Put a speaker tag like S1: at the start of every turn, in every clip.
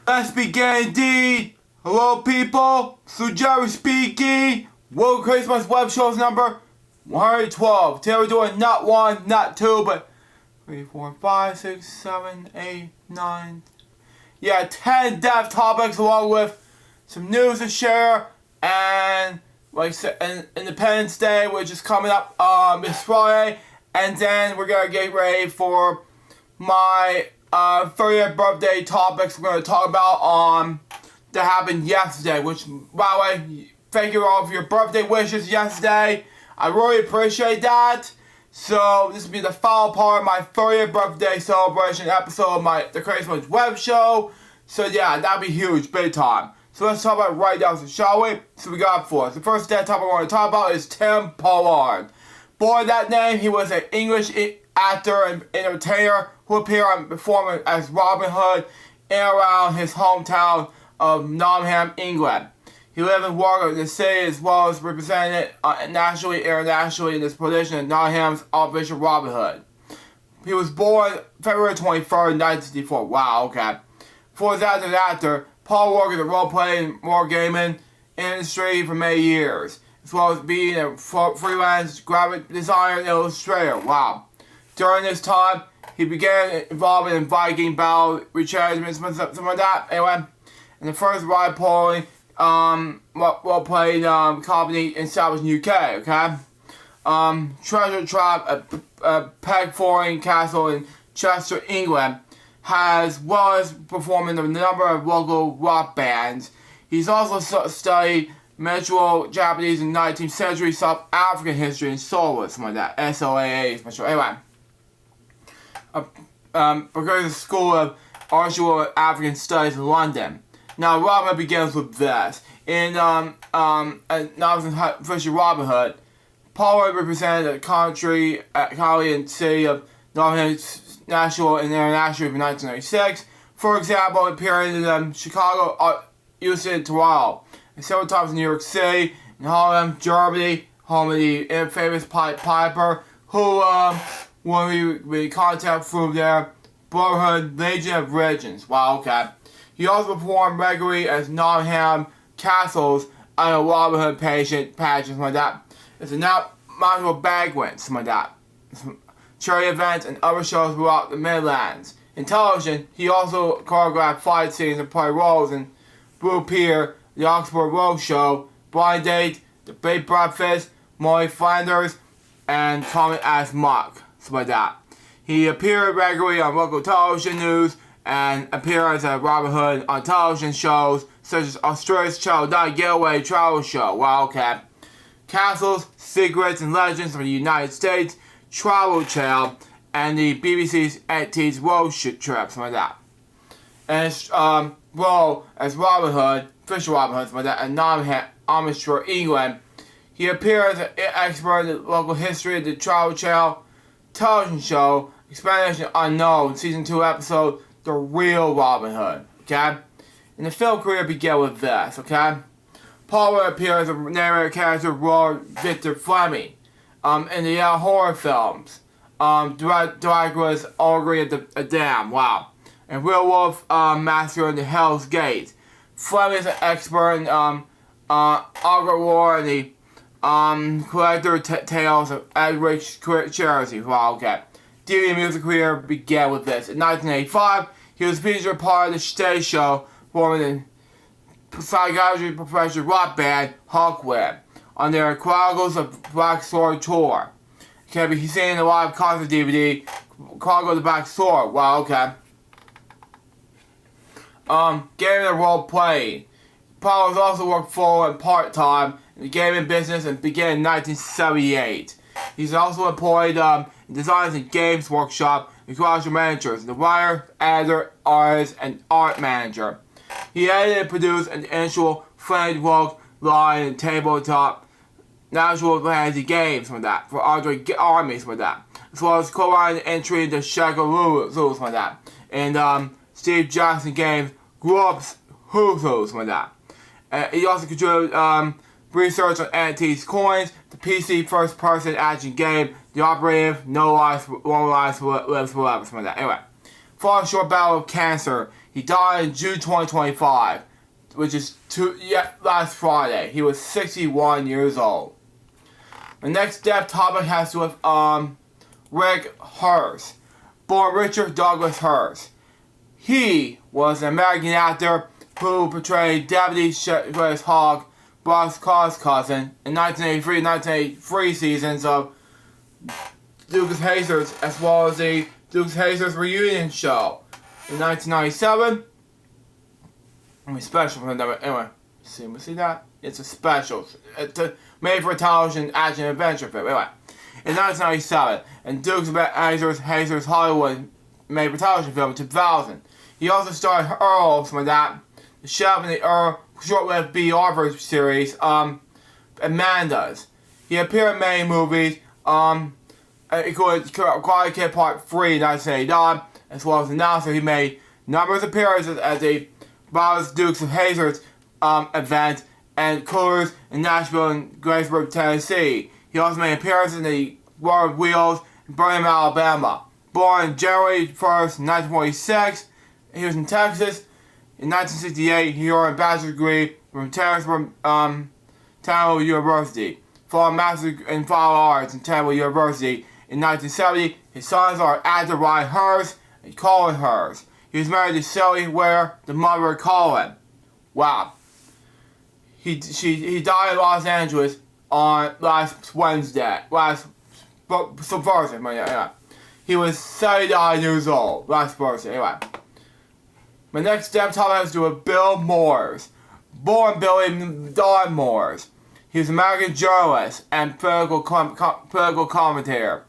S1: Let's begin indeed. Hello people, Jerry speaking. Welcome to CrazyBunch's WebShow's number 112. Today we're doing not one, not two, but 3, 4, 5, 6, 7, 8, 9. Yeah, 10 dev topics along with some news to share and like I said, Independence Day, which is coming up this Friday, and then we're gonna get ready for my 30th birthday topics we're gonna talk about that happened yesterday. Which, by the way, thank you all for your birthday wishes yesterday. I really appreciate that. So this will be the final part of my 30th birthday celebration episode of my TheCrazyBunch's web show. So yeah, that'd be huge, big time. So let's talk about it right now, so shall we? So we got for us. The first dead topic I want to talk about is Tim Pollard. Born that name, he was an English actor and entertainer who appeared on performing as Robin Hood in and around his hometown of Nottingham, England. He lived and worked in the city as well as represented nationally and internationally in his position as Nottingham's Archbishop Robin Hood. He was born February 23rd, 1964. Wow, okay. Before his actor, Paul worked in the role-playing wargaming industry for many years, as well as being a freelance graphic designer and illustrator. Wow. During this time, he began involving in Viking battle retrenchments, something like that. Anyway, and the first role-playing company established in the UK, okay? Treasure Trap, a Pegforeign castle in Chester, England, was performing in a number of local rock bands. He's also studied medieval Japanese and 19th century South African history and Solar, something like that. SOAA, special. Anyway, because of the School of Artificial African Studies in London. Now, Robin begins with this. In novice official Robin Hood, Paul represented the country and city of Nottingham national and international in 1996. For example, appearing in Chicago, Houston, Toronto, and several times in New York City, in Holland, Germany, home of the infamous Pied Piper, who when we contact through their Brotherhood Legion of Legends. Wow, okay. He also performed regularly as Nottingham Castles on a Robin Hood pageant, something like that. It's a national banquet, something like that. Charity events and other shows throughout the Midlands. In television, he also choreographed fight scenes and played roles in Blue Pier, The Oxford Road Show, Blind Date, The Big Breakfast, Molly Flanders, and Tommy as Muck, something like that. He appeared regularly on local television news and appeared as Robin Hood on television shows such as Australia's Channel 9 Getaway Travel Show, Wildcat, Castles, Secrets, and Legends from the United States, Travel Channel, and the BBC's Auntie's Road Trip, something like that. And his role as Robin Hood, official Robin Hood, something like that, in Nottingham, England. He appeared as an expert in the local history of the Travel Channel television show, Expedition Unknown, Season 2 episode, The Real Robin Hood, okay? And the film career began with this, okay? Paul would appear as a narrator character Lord Victor Fleming in the horror films. Dracula's Augury at the Dam, wow. And Werewolf Massacre in the Hell's Gate. Fleming is an expert in Augur War and the collector tales of Edrich Charity, wow, okay. DVD music career began with this. In 1985, he was featured part of the stage show forming the psychiatry professional rock band Hawkwind on their Chronicles of Black Sword tour. Can be seen in the live concert DVD, Chronicles of the Black Sword. Wow, okay. Gaming and role playing. Paul has also worked full and part-time in the gaming business and began in 1978. He's also employed in Designs and Games Workshop and Garage Managers, the writer, editor, artist, and art manager. He edited and produced an initial Flamed Woke line and tabletop national fantasy games from that, for Andre Army, from that, as well as co-writing entry into Shagaloo, from that, and Steve Jackson games Groups Who's from that. He also contributed research on NFTs coins, the PC first-person action game, The Operative, No Life, One Life Lives Forever, something like that. Anyway, fought a short battle with cancer. He died in June 2025, which is last Friday. He was 61 years old. The next death topic has to do with Rick Hurst, born Richard Douglas Hurst. He was an American actor who portrayed Deputy Sheriff Hogg, Boss Carr's cousin, in 1983 and 1983 seasons of Dukes of Hazzard, as well as the Dukes of Hazzard reunion show. In 1997, special from the anyway, see that? It's a special. It's a made-for-television action adventure film. Anyway, in 1997, and Dukes of Hazzard's Hollywood made-for-television film in 2000. He also starred Earl from that, the chef in the Earl short-lived B. Arthur series, Amanda's. He appeared in many movies, including Karate Kid Part 3 in 1989, as well as announcer. He made numerous appearances at the Brothers Dukes of Hazzard event and Coolers in Nashville and Greensburg, Tennessee. He also made appearances in the War of Wheels in Birmingham, Alabama. Born January 1st, 1946, he was in Texas. In 1968, he earned a bachelor's degree from Temple University, followed a master's in fine arts in Temple University. In 1970, his sons are actor Ryan Hurst and Colin Hurst. He was married to Sally Ware, the mother of Colin. Wow. He died in Los Angeles on last Thursday. Anyway. He was 79 years old last Thursday. Anyway. My next step topic has to do with Bill Moores. Born Billy Don Moores. He was an American journalist and political commentator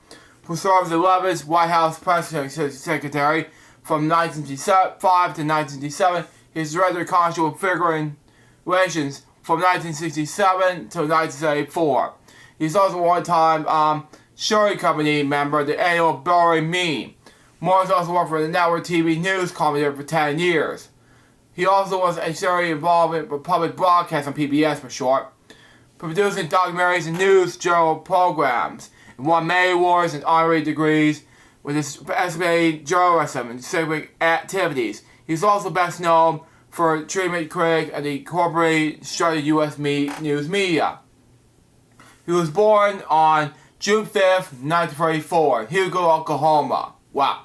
S1: who served as the 11th White House press secretary from 1955 to 1967. He was director of consular figuring relations from 1967 to 1974. He's also a one-time Sherry Company member of the annual Burry Meme. Morris also worked for the network TV news commentator for 10 years. He also was a serious involvement with public broadcast on PBS for short, producing documentaries and news journal programs, and won many awards and honorary degrees with his estimated journalism and civic activities. He's also best known for a treatment critic at the Corporate Structured U.S. News Media. He was born on June 5th, 1934, in Hugo, Oklahoma. Wow.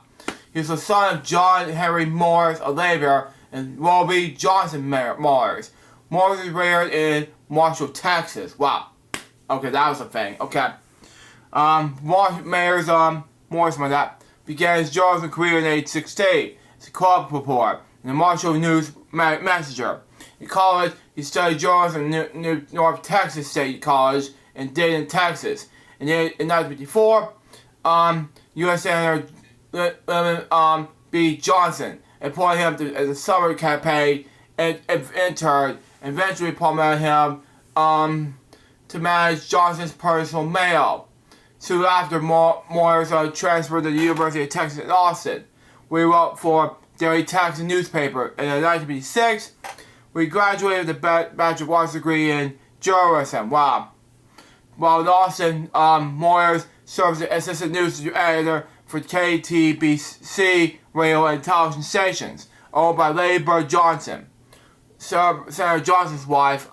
S1: He was the son of John Henry Morris, a laborer, and Roby Johnson Morris. Morris was reared in Marshall, Texas. Wow. Okay, that was a thing. Okay. Morris began his journalism career at age 16 as a club reporter in the Marshall News Messenger. In college, he studied journalism at North Texas State College in Dayton, Texas. In 1954, U.S. Senator Lyndon B. Johnson appointed him as a summer campaign intern and eventually promoted him to manage Johnson's personal mail. Soon after, Morris transferred to the University of Texas at Austin, where he wrote for Daily Texas newspaper. And in 1956, he graduated with a Bachelor of Arts degree in journalism. Wow. While in Austin, Morris serves as assistant news editor for KTBC radio and television stations, owned by Lady Bird Johnson, Senator Johnson's wife.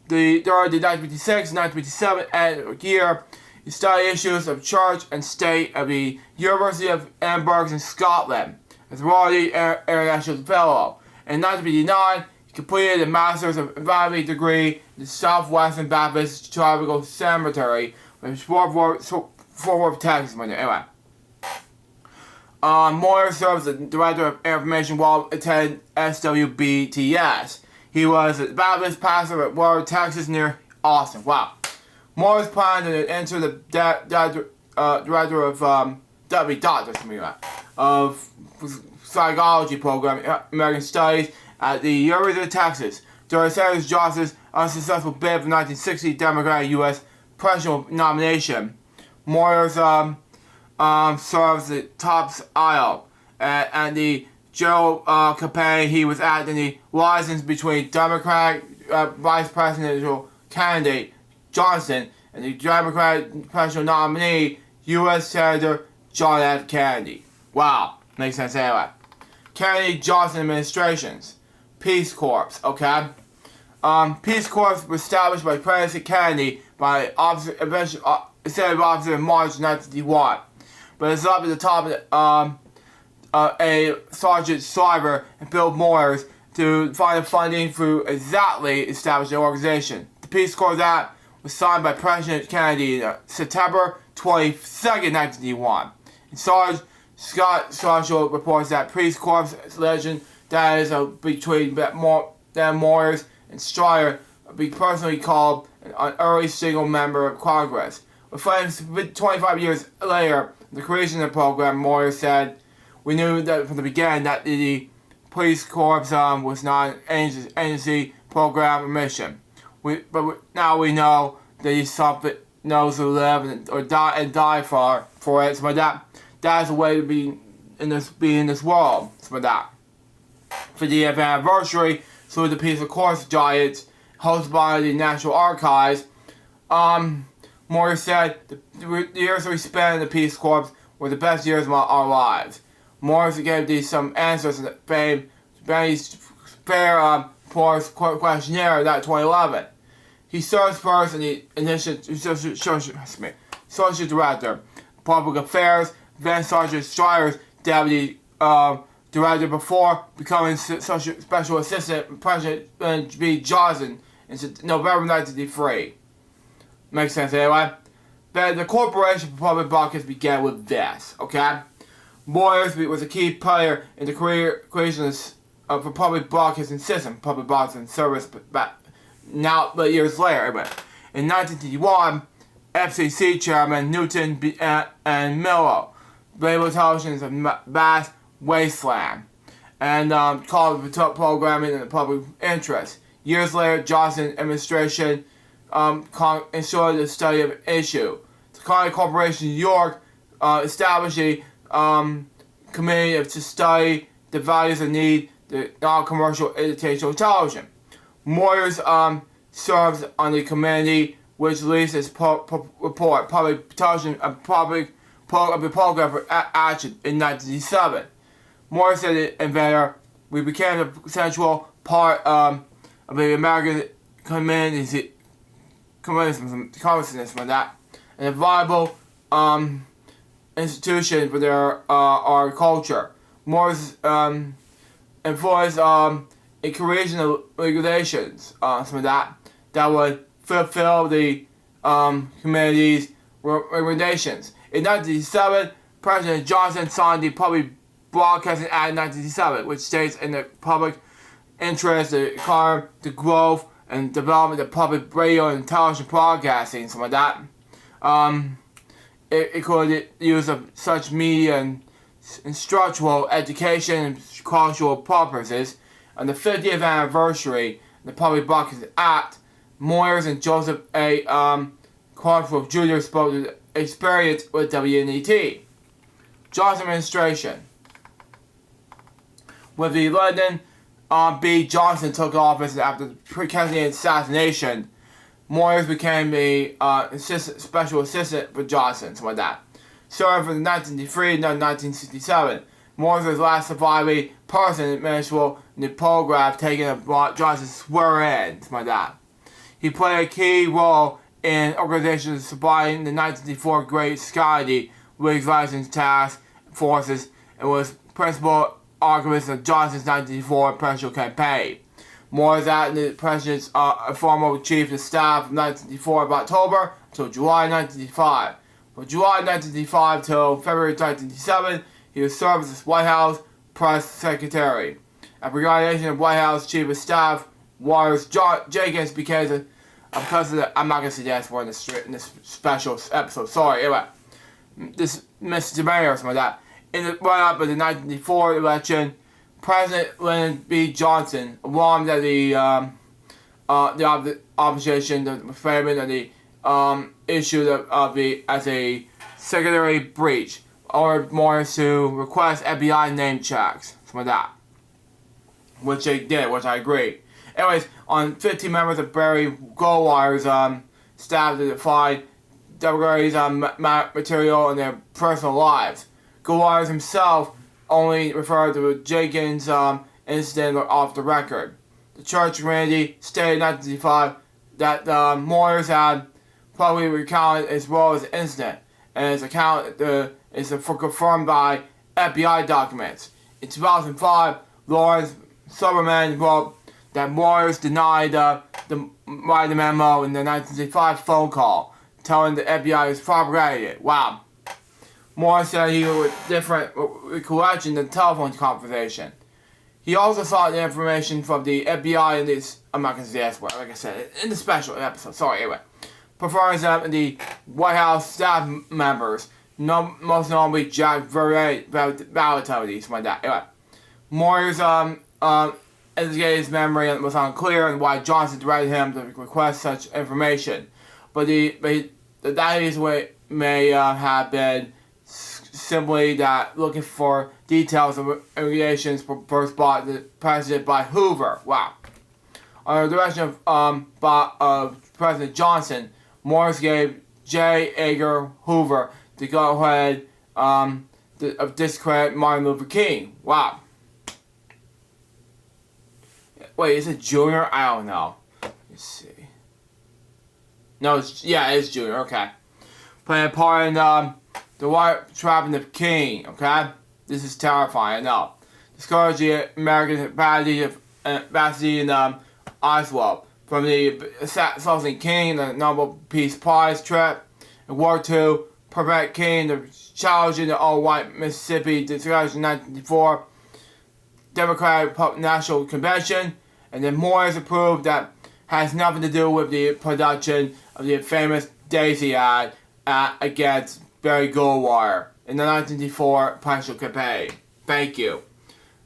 S1: During the 1956 and 1957 year, he studied issues of church and state at the University of Edinburgh in Scotland as a Royal International Fellow. In 1959, he completed a Master's of Environment degree in the Southwestern Baptist Theological Seminary in Fort Worth, Texas. Anyway, Morris serves as the Director of Information while attending SWBTS. He was a Baptist pastor at Ward, Texas, near Austin. Wow. Morris planned to enter the Director of Psychology program in American Studies at the University of Texas. During Senator Johnson's unsuccessful bid for 1960 Democratic U.S. presidential nomination, Morris serves the top aisle and the general campaign. He was acting the liaison between Democratic vice presidential candidate Johnson and the Democratic presidential nominee U.S. Senator John F. Kennedy. Wow. Makes sense anyway. Kennedy-Johnson administrations. Peace Corps, okay? Peace Corps was established by President Kennedy by Executive Officer in March 1951. But it's up at the top of a Sergeant Schreiber and Bill Moyers to find the funding through exactly establish the organization. The Peace Corps Act was signed by President Kennedy on September 22nd, 1981. And Sarge Scott Schreiber reports that Peace Corps legend that is between Moyers and Schreiber be personally called an early single member of Congress. With 25 years later, the creation of the program, Moyers said, "We knew that from the beginning that the Police Corps was not an agency, program, or mission. Now we know that he's something knows to live or die for it. So that's a way to be in this world. So that 50th anniversary, so the Peace Corps Giants, hosted by the National Archives. Moore said, the years we spent in the Peace Corps were the best years of our lives. Morris gave these some answers in the Benny's Fair Force questionnaire in 2011. He served first in the Associate Director, Public Affairs, then Sergeant Schreier's Deputy Director before becoming Special Assistant to President B. Johnson in November 1983. Makes sense anyway? Then the Corporation for Public Broadcasting began with this, okay? Moyers was a key player in the creation of a public broadcasting system, public broadcasting service, but years later, anyway. In 1951, FCC Chairman Newton and Miller labeled television as a vast wasteland and called the programming in the public interest. Years later, Johnson administration ensured the study of the issue. The Carnegie Corporation New York established a committee to study the values and need the non-commercial educational television. Moyers serves on the committee which released its report, Public Television and Public Program for Action in 1997. Moyers said the inventor, "We became a central part of the American communism and that, and a viable institution for our culture." Moyers influenced a creation of regulations, some of that would fulfill the community's recommendations. In 1997, President Johnson signed the Public Broadcasting Act of 1997, which states in the public interest the growth and development of public radio and television broadcasting, some of that. It could use of such media and structural education and cultural purposes. On the 50th anniversary of the Public Broadcasting Act, Moyers and Joseph A. Crawford Jr. spoke to the experience with WNET. Johnson administration. With the Lyndon B. Johnson took office after the Kennedy assassination, Moyers became a special assistant for Johnson, something like that. Served from 1953 to 1967. Moyers was the last surviving person in the program taking Johnson's swear-in, something like that. He played a key role in organizations supplying the 1954 Great Society Whigs License Task Forces and was principal arguments of Johnson's 1954 presidential campaign. Moyers acted as the president's former chief of staff from 1954 of October until July 1985. From July 1985 till February 1987, he was served as White House press secretary. After resignation of White House chief of staff, Waters Jenkins became I'm not going to suggest more in this special episode. Sorry, anyway. This Mr. Mayor or something like that. In the run-up of the 1994 election, President Lyndon B. Johnson warned that the opposition, the framing of the issue of the as a secondary breach, ordered Morris to request FBI name checks, something like that. Which they did, which I agree. Anyways, on 15 members of Barry Goldwater's staff to find WRA's material in their personal lives. Goldwater himself only referred to Jenkins' incident off the record. The church community stated in 1965 that Moyers had publicly recounted as well as the incident, and his account is confirmed by FBI documents. In 2005, Lawrence Silverman wrote that Moyers denied the memo in the 1965 phone call, telling the FBI it was propagated. Wow. Moyers said he was different recollection than telephone conversation. He also sought the information from the FBI in this, I'm not going to say that's what, like I said, in the special episode, sorry, anyway. Preferring them in the White House staff members, most notably Jack Vallotati, something like that. Anyway, Moyers indicated his memory was unclear and why Johnson directed him to request such information. But that may have been simply that looking for details of relations proposed by the president by Hoover. Wow. Under the direction of President Johnson, Morris gave J. Edgar Hoover the go-ahead of discredit Martin Luther King. Wow. Wait, is it Junior? I don't know. Let's see. No, it's Junior. Okay. Playing a part in the white trapping of King. Okay. This is terrifying. I know. Discouraged the American ambassador in Oswald from the assassinating King, the Nobel Peace Prize trip, and War II, prevent King the challenging the all-white Mississippi discussion in 1994 Democratic National Convention, and then Moyers approved that has nothing to do with the production of the famous Daisy ad against Barry Goldwater in the 1994 presidential campaign. Thank you.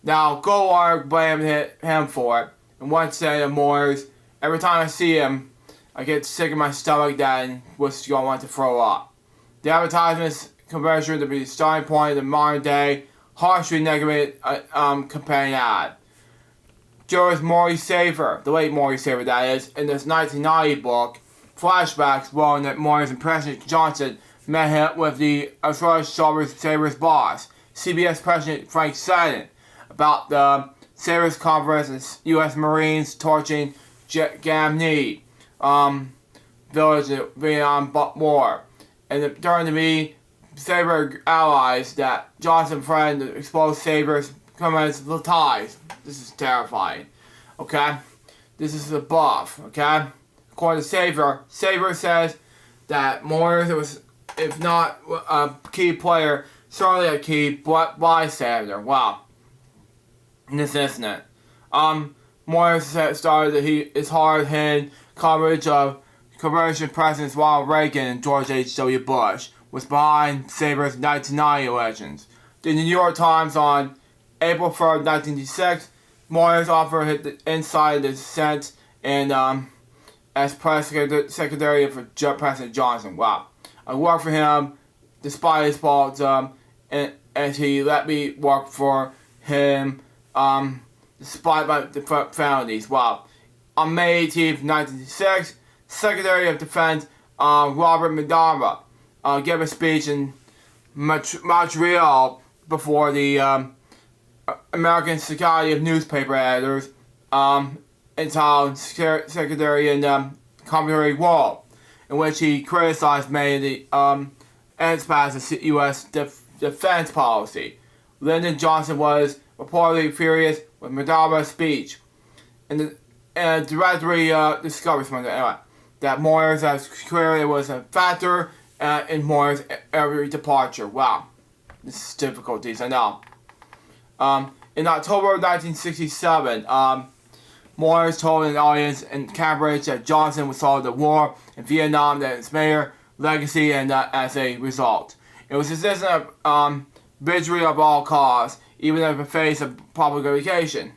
S1: Now, Goldwater blamed him for it, and once said to Moyers, every time I see him, I get sick in my stomach that and was going to want to throw up. The advertisement's conversion to be the starting point of the modern day, harshly negative campaign ad. Jurist Maury Safer, the late Maury Safer that is, in this 1990 book, Flashbacks, wrote that Moyers and President Johnson met him with the Saber's boss, CBS President Frank Sinatra, about the Saber's conference and U.S. Marines torching Gamney village in the Vietnam War. And during the meeting, Saber allies that Johnson friend exposed Saber's criminal ties. This is terrifying. Okay? This is the buff. Okay? According to Saber says that Moyers was, if not a key player, certainly a key bystander. Wow. In this incident. Moyers started his hard-hitting coverage of Convention Presidents Ronald Reagan and George H.W. Bush was behind Saber's 1990 elections. The New York Times on April 3rd, 1986, Moyers offered the inside the Senate and as press secretary for President Johnson. Wow. I worked for him despite his faults, and he let me work for him despite my felonies. Wow. On May 18th, 1986, Secretary of Defense Robert Madama gave a speech in Montreal before the American Society of Newspaper Editors entitled Secretary and Commentary Wall, in which he criticized many of the aspects of U.S. defense policy. Lyndon Johnson was reportedly furious with Madama's speech, and the directory discovered that Moyers as clearly was a factor in Moyers' every departure. Wow, this is difficulties, I know. In October of 1967, Moyers told an audience in Cambridge that Johnson would solve the war in Vietnam, that its major legacy, and as a result, it was insistent of victory of all costs, even in the face of publication.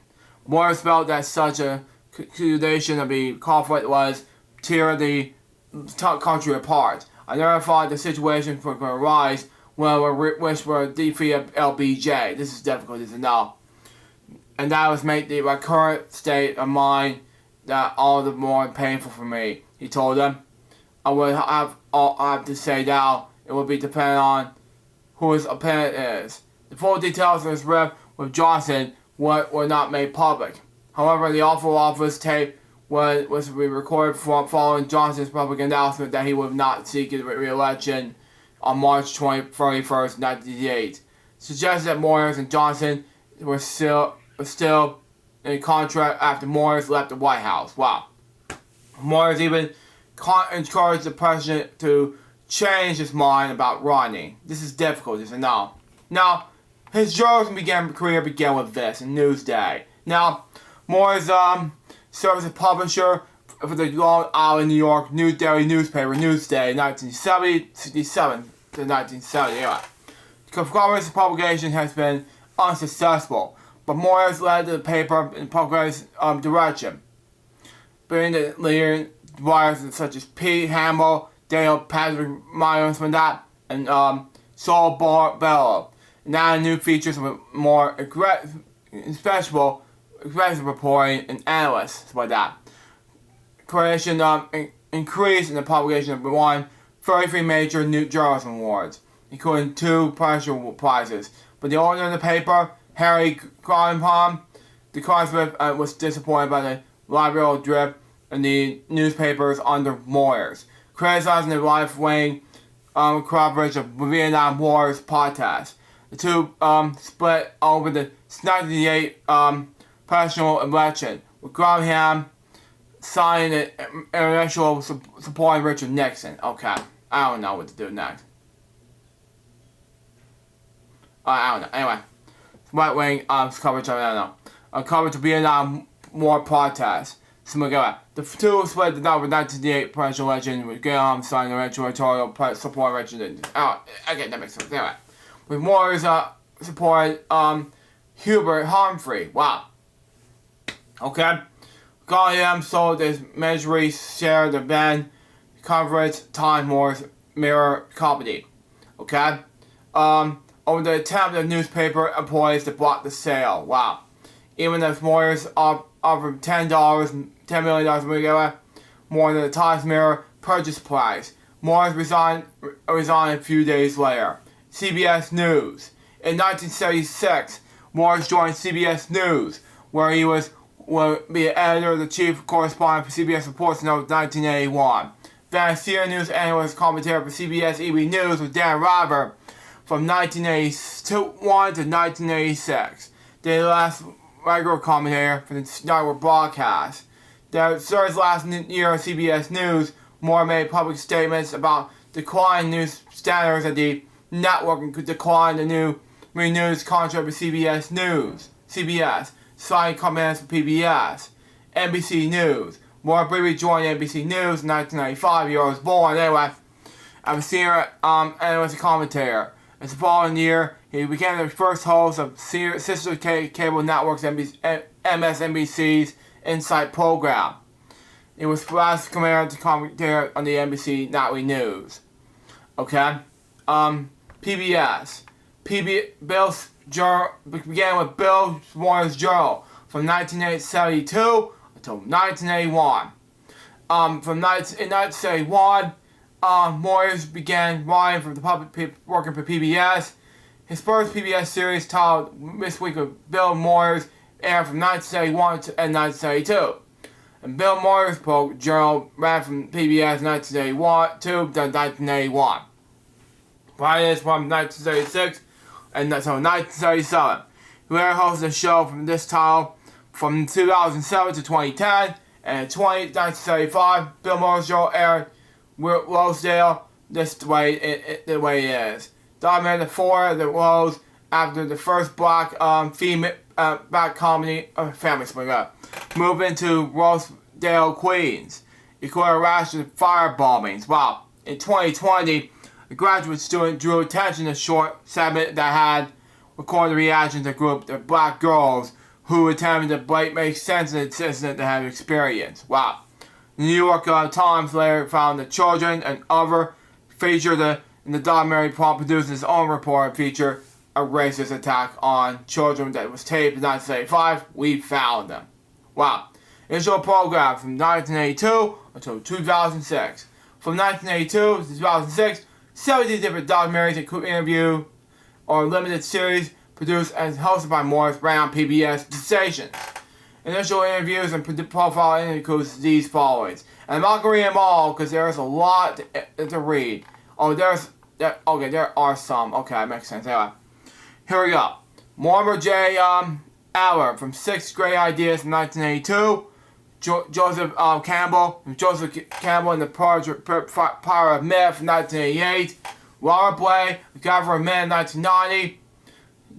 S1: Moyers felt that such a conclusion of the conflict was tear the country apart. I never thought the situation would arise when we wish for a defeat of LBJ. This is difficult to know. And that was make my current state of mind that all the more painful for me. He told them, I would have to say now, it would be dependent on who his opponent is. The full details of his rift with Johnson were not made public. However, the Oval Office tape was recorded following Johnson's public announcement that he would not seek re-election on March 31st, 1988. Suggests that Moyers and Johnson were still in contract after Moyers left the White House. Wow. Moyers even encouraged the president to change his mind about running. This is difficult, isn't it? Now, his journalism career began with this, in Newsday. Now, Moyers served as a publisher for the Long Island, New York daily newspaper Newsday, 1967 to 1970. Anyway, Congress publication has been unsuccessful, but Moyers led the paper in progress direction, bringing the leading writers such as Pete Hamill, Daniel Patrick Myers and Saul Bellow. Now new features with more aggressive reporting and analysts like that. Creation increased in the publication of won 33 major new journalism awards, including 2 Pulitzer Prizes. But the owner of the paper, Harry Greenbaum, was disappointed by the liberal drift in the newspapers under Moyers, criticizing the right-wing coverage of Vietnam War's podcast. The two split over the 1998 presidential election, with Graham signing an international supporting Richard Nixon. Okay, I don't know what to do next. I don't know. Anyway, right-wing coverage of, I don't know. Coverage of Vietnam War protests. The two split the number 1998 presidential election with Graham signing an editorial support Richard. Okay, that makes sense. Anyway, with Moyers supported Hubert Humphrey. Wow. Okay. Graham sold his measly share of the Ben coverage Time Moore's Mirror company. Okay. Over the attempt of newspaper employees to block the sale. Wow. Even if Moyers offered $10 million more than the Times Mirror purchase price, Moyers resigned a few days later. CBS News. In 1976, Moyers joined CBS News, where he will be editor the chief correspondent for CBS Reports until 1981. Then senior news analyst commentator for CBS EB News with Dan Rather from 1981 to 1986. The last regular commentator for the network broadcast. During his last year of CBS News, Moore made public statements about declining news standards at the network and could decline the new renewed contract with CBS, signing comments for PBS. NBC News. Moore briefly joined NBC News in 1995. He was born anyway. I'm a senior analyst and commentator. In the following year, he became the first host of sister cable networks MSNBC's Insight program. He was last commentator to commentator on the NBC Nightly News. Okay? PBS. Began with Bill Warner's Journal from 1972 until 1981. In 1971, Moyers began writing for the public, working for PBS. His first PBS series titled This Week with Bill Moyers aired from 1971 and 1972. And Bill Moyers' journal ran from PBS 1981 to 1981. Prior from 1936 and until 1937. He hosted a show from this title from 2007 to 2010. And in 1975, Bill Moyers' show aired Rosedale the way it is. Documented the four of the Rose after the first black female black comedy family split up. Moved into Rosedale, Queens. Included a rash of fire bombings. Wow. In 2020, a graduate student drew attention to a short segment that had recorded the reaction to a group of black girls who attempted to make sense of the incident they had experienced. Wow. The New York Times later found the children and other featured in the documentary produced his own report feature a racist attack on children that was taped in 1975. We found them. Wow. Initial program from 1982 until 2006. From 1982 to 2006, 70 different documentaries include interview or limited series produced and hosted by Morris, ran on PBS stations. Initial interviews and profile includes these followings. And I'm not going to read them all because there's a lot to read. Oh, there are some. Okay, that makes sense. Anyway, here we go. Mortimer J. Aller from 6th Grade Ideas from 1982. Joseph Campbell and the Power of Myth from 1988. Robert Blay, The Governor of Men, 1990.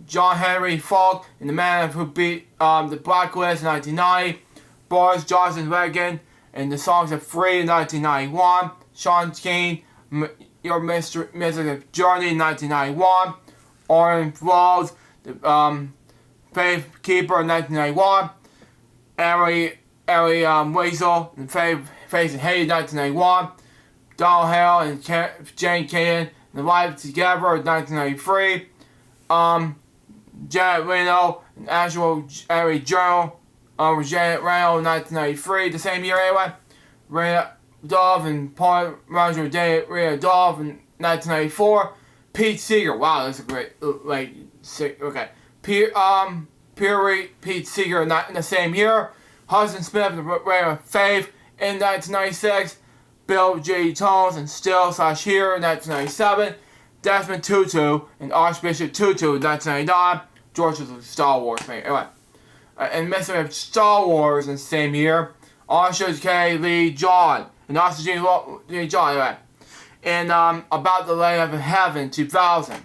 S1: John Henry Falk and The Man Who Beat the Blacklist, 1990. Boris Johnson Reagan and The Songs of Free, in 1991. Sean Keane, Your Mystic Journey, 1991. Oren Rose, The Faith Keeper, 1991. Ari Weasel and Face and Hate, 1991. Donald Hale and Jane Cannon, The Life Together, 1993. Janet Reno, an actual area journal, Janet Reno, 1993, the same year anyway. Rhea Dove and Paul Roger Rhea Dove in 1994. Pete Seeger, wow, that's a great, okay. Pete Seeger in the same year. Hudson Smith and Ray Faith in 1996. Bill J. Tones and Still/Here in 1997. Desmond Tutu and Archbishop Tutu in 1999. George was a Star Wars fan. Anyway, and Mr. of Star Wars in the same year. Arthur K. Lee John and Arthur G. John. Anyway, and About the Land of Heaven 2000.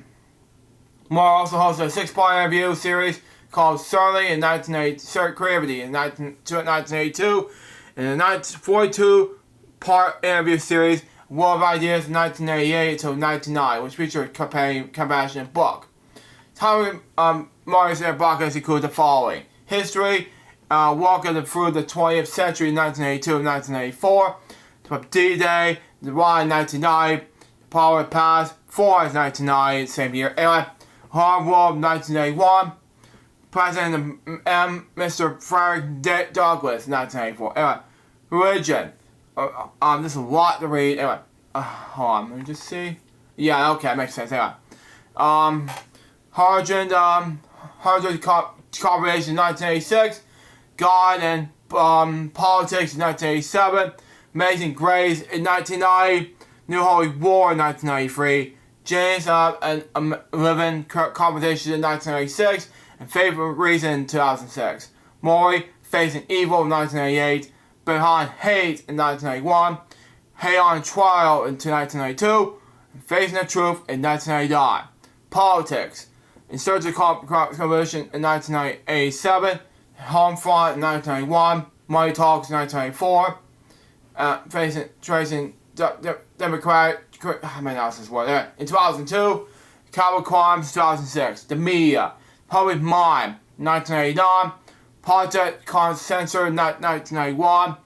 S1: Moore also hosted a 6-part interview series called Certainly in 1980, Creativity in 1982, and a 42-part interview series World of Ideas from 1988 until 1999, which featured a compassionate book. Time Morris and broadcasts include the following: History, Walking Through the 20th Century, 1982 and 1984, D-Day, The Ride in 1990, Power of Past, 4 is 1990, same year. Anyway, Hard World, 1981, President M. Mr. Frederick Douglass, 1984. Anyway, Religion. There's a lot to read. Anyway, hold on, let me just see. Yeah, okay, makes sense. Anyway, Harvard Corporation, 1986. God and Politics in 1987. Amazing Grace in 1990. New Holy War in 1993. James and Living Conversations in 1996. And Favorite Reason in 2006. Maury, Facing Evil in 1988. Behind Hate in 1991. Hate on Trial in 1992. And Facing the Truth in 1999. Politics. In Search of Conversion in 1987. Homefront in 1991. Money Talks in 1994. Tracing Democratic. How many houses were there? In 2002. Cowboy Crimes, 2006. The Media. Public Mind, 1989. Project Censored, 1991.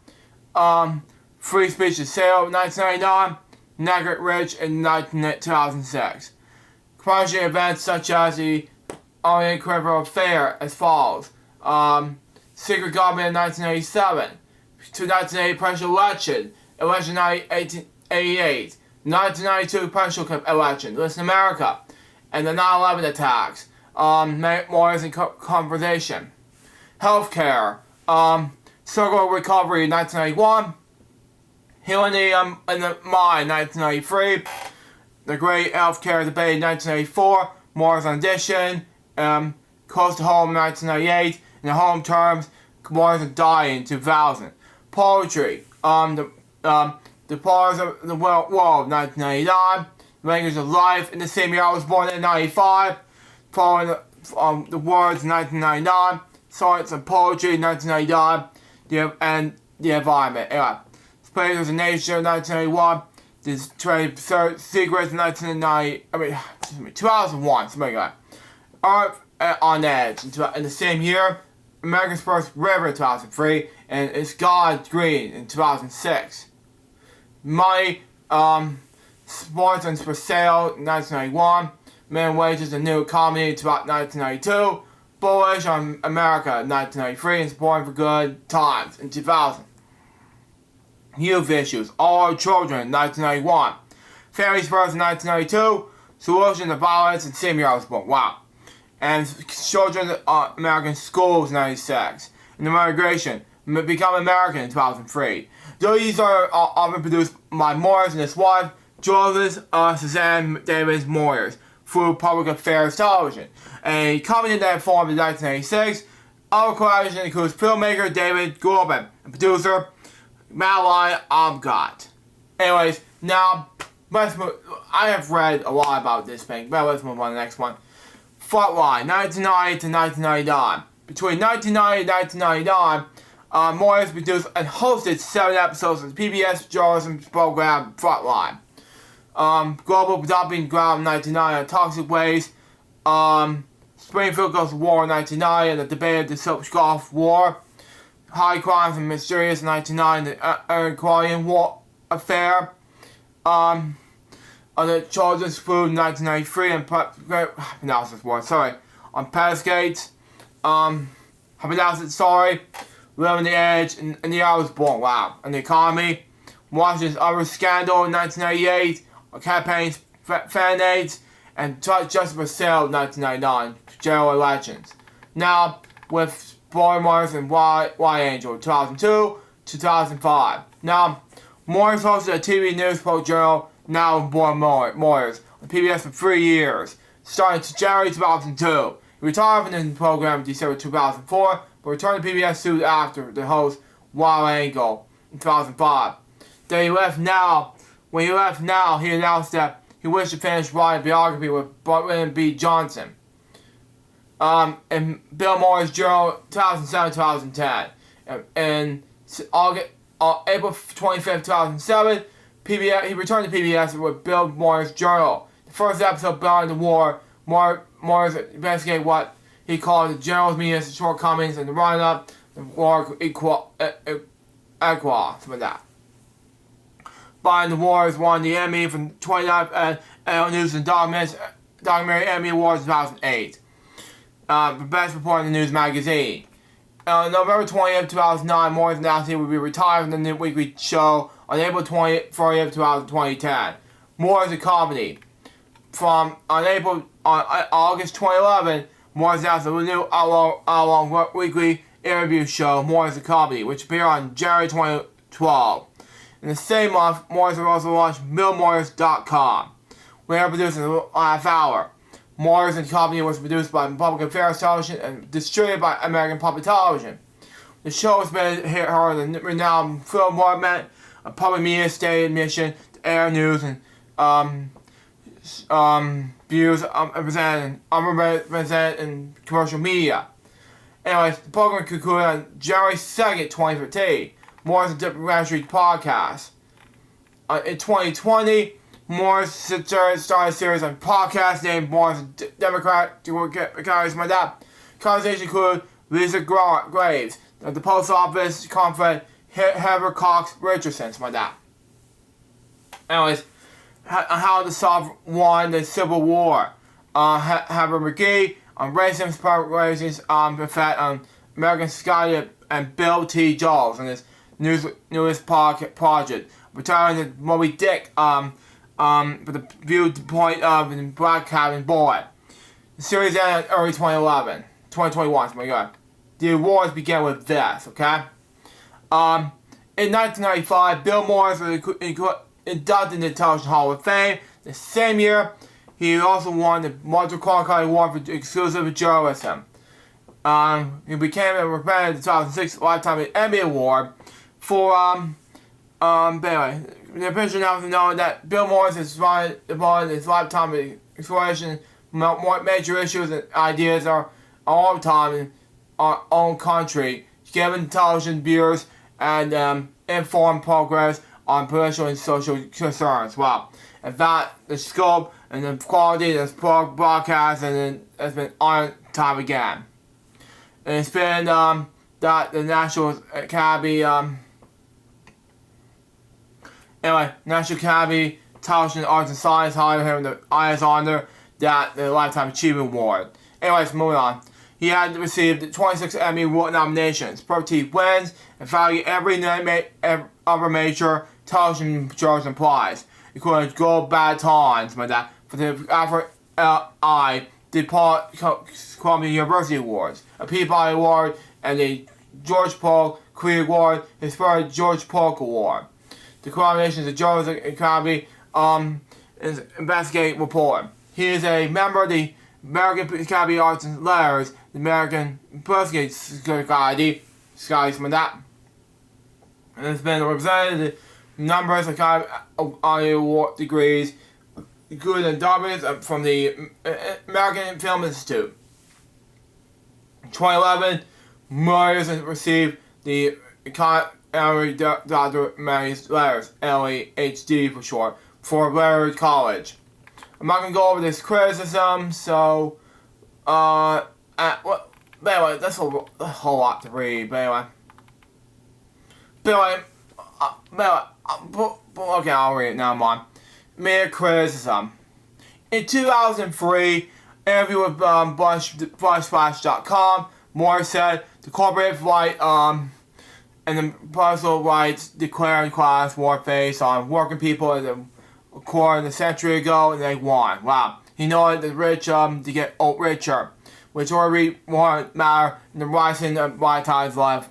S1: Free Speech and Sale, 1999. Nugget Rich in 2006. Crushing events such as the Incredible Affair as follows. Secret Government in 1987. 1988 presidential election. Election 1988. 1992 presidential election. Listen America. And the 9/11 attacks. Morris and Conversation. Healthcare. Circle of Recovery, 1991. Healing in the Mind, 1993. The Great Healthcare Debate, 1984. Morris Audition. Close to Home, 1998. In the Home Terms, Morris Dying, 2000. Poetry. The Powers of the World, 1999. Language of Life. In the same year I was born in 1995. Following the Words, 1999. Science and Poetry, 1999. And the Environment. Anyway, Space as a Nation, 1991. This Trade Secrets, 2001. Something like that. Earth on Edge. In the same year, America's First River, 2003. And It's God Green in 2006. Money, Sports and For Sale, 1991. Minimum Wages, a New Economy, 1992. Bullish on America, 1993. And Supporting for Good Times, in 2000. Youth Issues, All Our Children, 1991. Families First, in 1992. Solution to Violence, and same year I was born. Wow. and Children of American Schools in 96, and Immigration, Become American in 2003. These are often produced by Morris and his wife, Julius Suzanne Davis Moyers, through Public Affairs Television, a company that formed in 1986. Other collaboration includes filmmaker David Goldman and producer Madeline Omgott. Anyways, now, let's move. I have read a lot about this thing, but let's move on to the next one. Frontline, 1990 to 1999. Between 1990 and 1999, Morris produced and hosted 7 episodes of the PBS journalism program Frontline. Global Dumping Ground 1999, Toxic Waste, Springfield Goes to War 1990, and the debate of the Silk Gulf War, High Crimes and Mysterious 1999, the Iroquoian War Affair, on the Children's Food 1993, and pronounce this word, sorry, on Pescates, I pronounce it, sorry, Living the Edge, and the year I was born, wow, and the Economy, Washington's Other Scandal in 1998, Campaigns, Fan Aids, and Justice for Sale 1999, General Elections. Now, with Morris and Y Angel, 2002, 2005. Now, Morris hosted a TV news journal, Now Born Morris, on PBS for 3 years, starting in January 2002. He retired from the program in December 2004, but returned to PBS soon after the host, Y Angel, in 2005. Then when he left now, he announced that he wished to finish writing a biography with Lyndon B. Johnson. In Bill Morris' Journal, 2007-2010. In April 25th, 2007, he returned to PBS with Bill Morris' Journal. The first episode, Beyond the War, Morris investigated what he called the General's media's shortcomings and the run-up, the war something like that. Beyond the War won the Emmy from 29th News and Documentary Emmy Awards in 2008. The best report in the news magazine. On November 20th, 2009, Morris announced he would be retired from the weekly show on April 20th, 2010. Morris, a comedy. On August 2011, Morris announced a new hour-long weekly interview show, Morris, a comedy, which appeared on January 2012. In the same month, Morris also launched MillMorris.com, where he produced in a half hour. Morris and Company was produced by Public Affairs Television and distributed by American Public Television. The show was made heard on the renowned film department, a public media state mission to air news and views represented in commercial media. Anyways, the program concluded on January 2nd, 2013. Morris Democratic Podcast. In 2020, Morris started a series on podcasts named Morris Democratic Podcast. My that conversation included Lisa Graves, the post office confidant Heather Cox Richardson. My that. Anyways, how the South won the Civil War. Heather McGee on racism, reparations, effect on American Scotty and Bill T. Jones on this newest project, retiring to Moby Dick, for the viewpoint of the Black Cabin Boy. The series ended in early 2021, oh my god. The awards began with this, okay? In 1995, Bill Morris was inducted into the Television Hall of Fame. The same year, he also won the Walter Cronkite Award for exclusive journalism. He became a representative of the 2006 Lifetime Emmy Award for, anyway, the official announcement known that Bill Morris has responded upon his lifetime exploration of major issues and ideas are all the time in our own country, giving television viewers and informed progress on political and social concerns. Well, in fact, the scope and the quality of this broadcast has been on time again. And it's been that the National Academy, National Academy Television Arts and Science hired him the highest honor, that the Lifetime Achievement Award. Anyways, moving on. He had received 26 Emmy Award nominations, 13 wins, and finally every other major television journalism prize, including Gold Batons, like that, for the African Eye the Columbia University Awards, a Peabody Award, and the George Polk Creed Award, his first George Polk Award. The combination of the journalism economy is investigating report. He is a member of the American Academy of Arts and Letters, the American Investigative Society, from that. And has been represented numbers of award degrees, good and documents from the American Film Institute. In 2011, Myers received the Honorary Doctor Mary's Letters, LAHD for short, for Letters College. I'm not gonna go over this criticism, so but anyway, that's a whole lot to read. But anyway, okay, I'll read it now. I'm mere criticism. In 2003, interview with BunchSplash.com, Moore said the corporate right and the personal rights declared class war based on working people at the quarter of the century ago, and they won. Wow. He noted the rich to get richer, which already won't matter, and the rising white tides left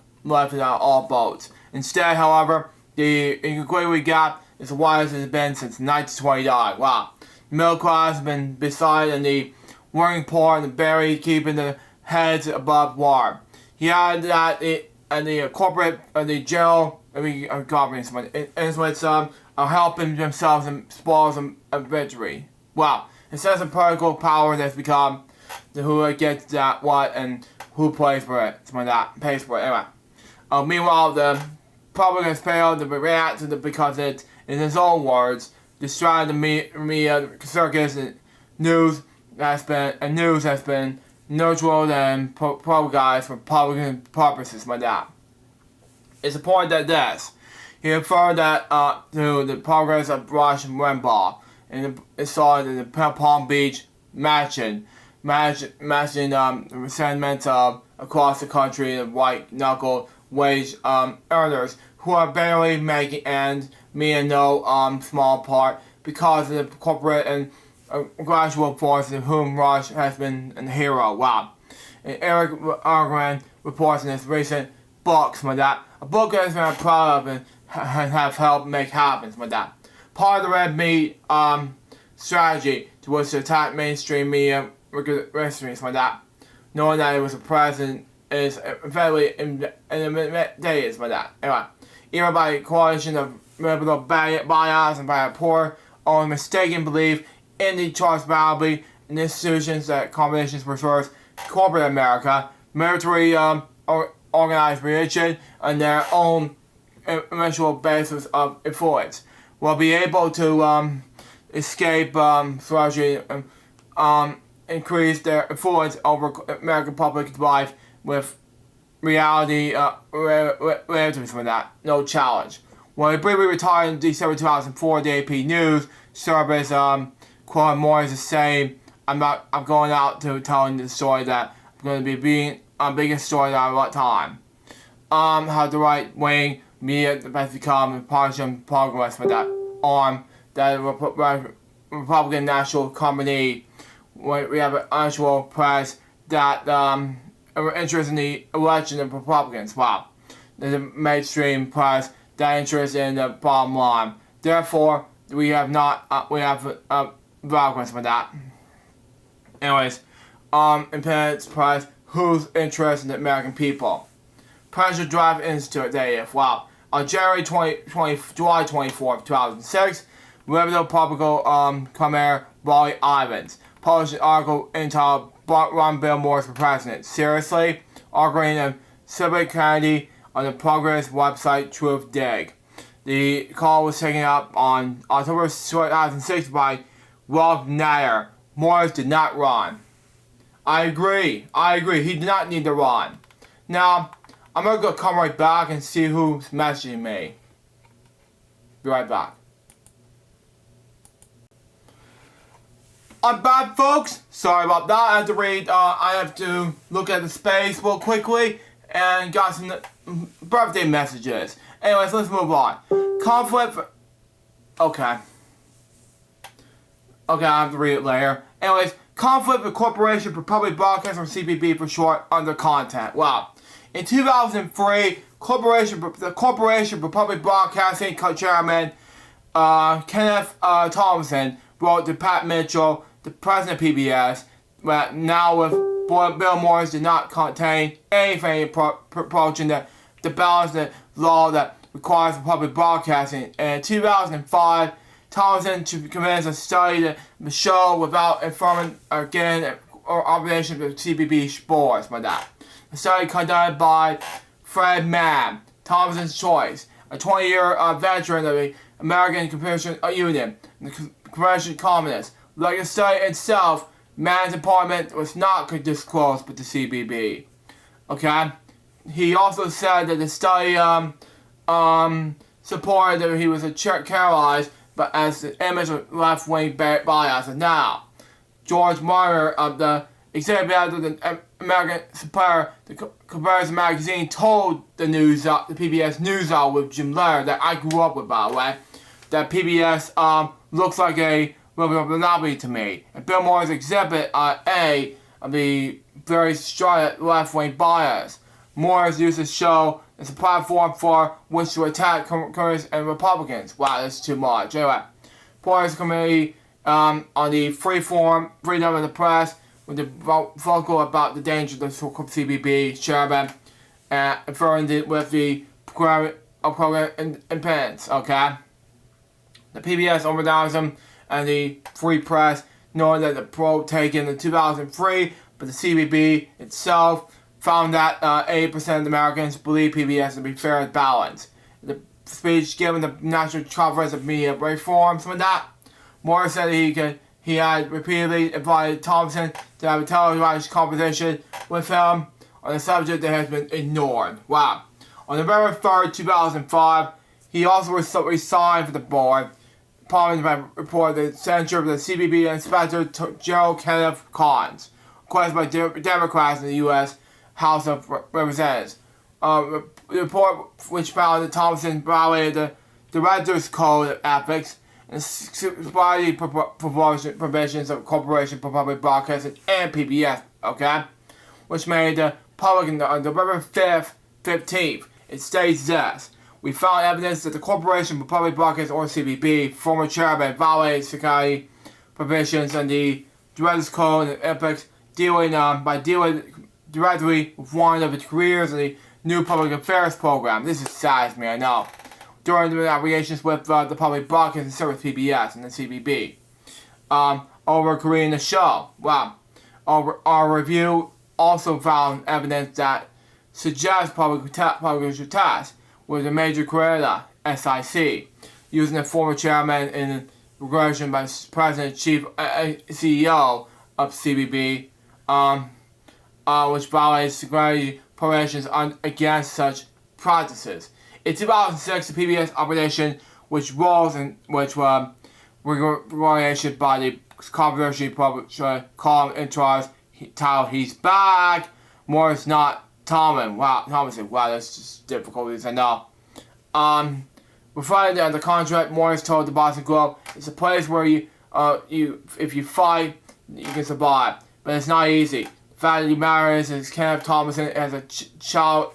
S1: in all boats. Instead, however, the inequality gap is the widest it has been since 1929. Wow. The middle class has been beside, and the working poor and the buried, keeping the heads above water. He added that the corporate and the general governments are helping themselves and spoils of victory. Wow. A sense of political power has become who gets that what and who pays for it. Pays for it. Anyway. Meanwhile, the public has failed to react to because it, in his own words, destroyed the media circus and news has been neutral and propaganda for Republican purposes. It's important that this. He referred that to the progress of Rush and Limbaugh, and it saw it in the Palm Beach matching sentiments across the country of white knuckle wage earners who are barely making ends meet in no small part because of the corporate and gradual force of whom Rush has been a hero. Wow. And Eric Argren reports in his recent books a book that I'm proud of and have helped make happen Part of the red meat strategy was to attack mainstream media registries knowing that it was a president is fairly in the days Anyway, even by a coalition of liberal bias and by a poor or mistaken belief in the trust value in institutions that combinations prefers corporate America, military organized religion, and their own eventual basis of influence will be able to escape strategy and increase their influence over American public life with reality relatives no challenge. When he briefly retired in December 2004, the AP News service quote more is the same. I'm going out to telling the story that I'm going to be being a biggest story at what time. How the right wing media has become a partisan progress for that arm that Republican National Committee. We have an actual press that are interested in the election of Republicans. Wow. There's a mainstream press that interested in the bottom line. Therefore, we have progress for that. Anyways, independent press who's interested in the American people. Presidential Drive Institute Data. Wow. On July 24, 2006, Revenue Publico Commander Wally Ivins published an article entitled Run Bill Morris for President. Seriously? Arguing a civic Kennedy on the Progress website Truth Dig. The call was taken up on October 2006 by Rob Nair. Morris did not run. I agree. He did not need to run. Now, I'm going to come right back and see who's messaging me. Be right back. I'm back, folks. Sorry about that. I have to look at the space real quickly and got some birthday messages. Anyways, let's move on. Conflict. Okay, I have to read it later. Anyways, conflict with Corporation for Public Broadcasting, or CPB for short, under content. Well, in 2003, the Corporation for Public Broadcasting chairman Kenneth Thompson wrote to Pat Mitchell, the president of PBS, that now with Bill Morris did not contain anything approaching the balance of the law that requires for public broadcasting. And in 2005, Thompson commenced a study of the show without informing again or obligation with CBB sports by that. The study conducted by Fred Mann, Thompson's choice, a 20-year veteran of the American Commission Union, and the Commission Communists. Like the study itself, Mann's appointment was not disclosed with the CBB. Okay? He also said that the study supported that he was catalyzed, but as the image of left-wing bias. And now, George Meyer of the executive editor of the American supplier, the Comparison magazine, told the PBS news outlet, Jim Lehrer, that I grew up with, by the way, that PBS looks like a little bit of a monopoly to me. And Bill Moore's exhibit A of the very strong left-wing bias. Moore's used the show as a platform for which to attack Congress and Republicans. Wow, that's too much. Anyway, Moore's committee on the freedom of the press, with the vocal about the danger of the CBB chairman, referring with the program impedance. Okay, the PBS overnationalism and the free press, knowing that the probe taken in 2003, but the CBB itself found that 80% of Americans believe PBS to be fair and balanced. The speech given the National Conference of Media Reforms from that, Moore said he had repeatedly invited Thompson to have a televised conversation with him on a subject that has been ignored. Wow. On November 3rd, 2005, he also resigned from the board, following by report the censure of the CBB Inspector General Kenneth Collins, requested by Democrats in the U.S. House of Representatives. The report, which found that Thompson violated the Director's Code of Ethics and security provisions of Corporation for Public Broadcasting and PBS, okay? Which made the public on November 15th. It states this: we found evidence that the Corporation for Public Broadcasting, or CBB, former chairman, violated security provisions and the Director's Code of Ethics, dealing directly with one of its careers in the new public affairs program. This is sad to me, I know. During the obligations with the public broadcasting service PBS and the CBB. Over creating the show. Wow. Our review also found evidence that suggests public task with a major creator, SIC, using the former chairman in regression by President Chief CEO of CBB, which violates security provisions against such practices. In 2006, the PBS operation, which were regulation by the controversial publisher column in charge, titled "He's Back." Morris, not Tomlin. Wow, Tomlinson. Wow, that's just difficulties. I know. Referring to the contract, Morris told the Boston Globe, "It's a place where if you fight, you can survive, but it's not easy. The fact that he marries is Kenneth Thompson as a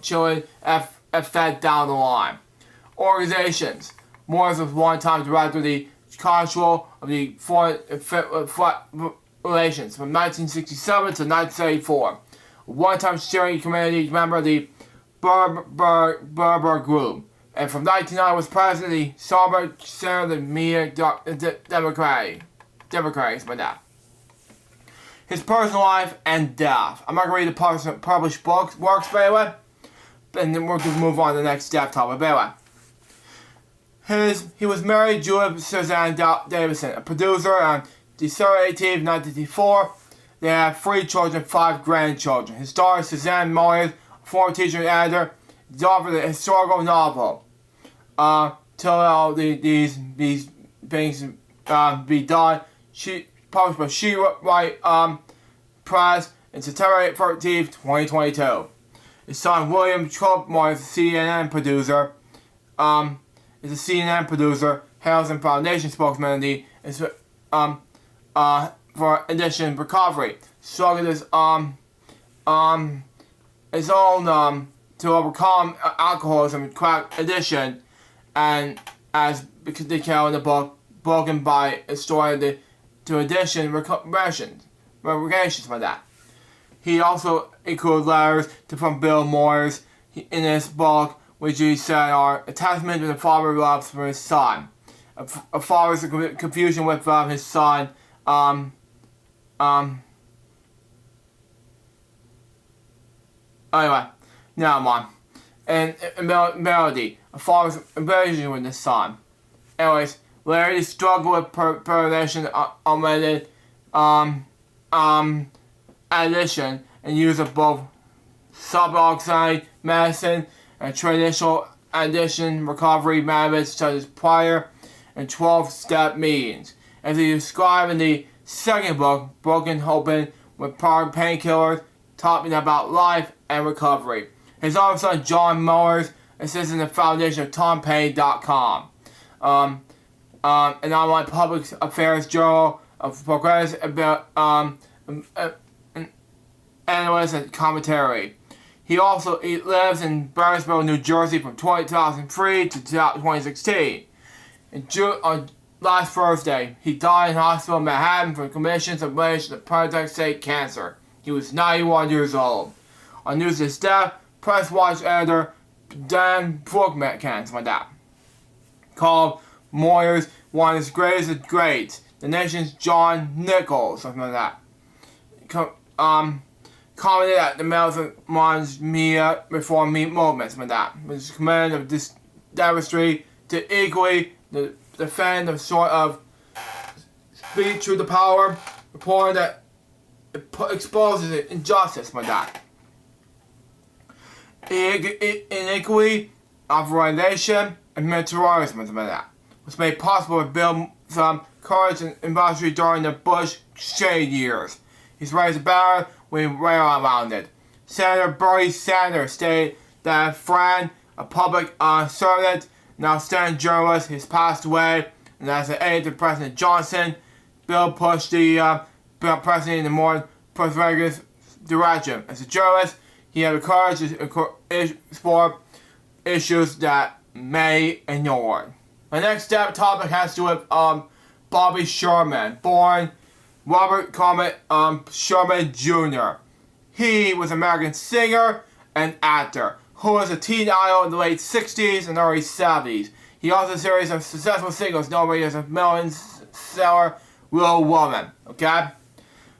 S1: chilling effect down the line." Organizations. Morris was one-time director of the Control of the Foreign Relations from 1967 to 1974. A one-time steering committee member of the Berber Group. And from 1990 was president of the Somber Center of the Media Democrats by that. His personal life and death. I'm not going to read the published works, by the way. And then we'll just move on to the next death topic. But anyway. He was married to Julia Suzanne Davidson, a producer, on December 18, 1954. They had 3 children, 5 grandchildren. His daughter, Suzanne Moyers, a former teacher and editor, is author of the historical novel. Till all these things be done, she published by She Write Press in September 13, 2022. His son, William Trump Moyers, CNN producer, is a CNN producer, Harrison Foundation spokesman, and the for addiction recovery. Struggled his own to overcome alcoholism and crack addiction, and as detailed in the book, broken by a story to addiction regulations for that. He also included letters from Bill Moyers in his book, which he said are a testament to the father's love for his son. A father's confusion with his son. Anyway, now I'm on. And Melody, a father's confusion with his son. Anyways, Larry struggled with perversion, unlimited addiction, and use of both suboxide medicine and traditional addiction recovery methods such as prior and 12-step meetings. As he described in the second book, Broken Open, with prior painkillers, talking about life and recovery. His other son, John Mowers, assists in the foundation of TomPayne.com. An online public affairs journal of progressive analysis and commentary. He lives in Burnsville, New Jersey from 2003 to 2016. On last Thursday, he died in hospital in Manhattan from commissions of relation to prostate cancer. He was 91 years old. On news of his death, Press Watch editor Dan Brookman, like that, called Moyers one of his greatest of greats, the nation's John Nichols, something like that. Commented at the Mel's media reform movement, something like that, which command of this dentistry to equally defend the sort of speech to the power, reporting that it exposes injustice, like that. Inequity, authorization, and militarism, something like that, was made possible to build some courage and industry during the Bush shade years. He's raised a banner when well around it. Senator Bernie Sanders stated that a friend, a public servant, an outstanding journalist, has passed away, and as an aide to President Johnson, Bill pushed the president in the more progressive direction. As a journalist, he had the courage to explore issues that may ignore. My next topic has to do with Bobby Sherman, born Robert Comet Sherman Jr. He was an American singer and actor who was a teen idol in the late 60s and early 70s. He also had a series of successful singles known as a million-seller Real Woman. Okay?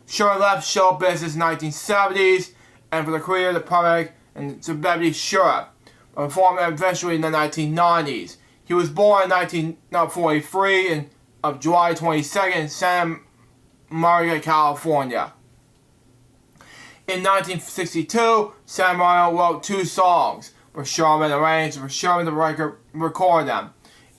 S1: Sherman left show business in the 1970s and for the career of the public and celebrity Shura, performed eventually in the 1990s. He was born in 1943 and of July 22nd in Santa Monica, California. In 1962, Santa Monica wrote 2 songs for Sherman, arranged for Sherman to record them.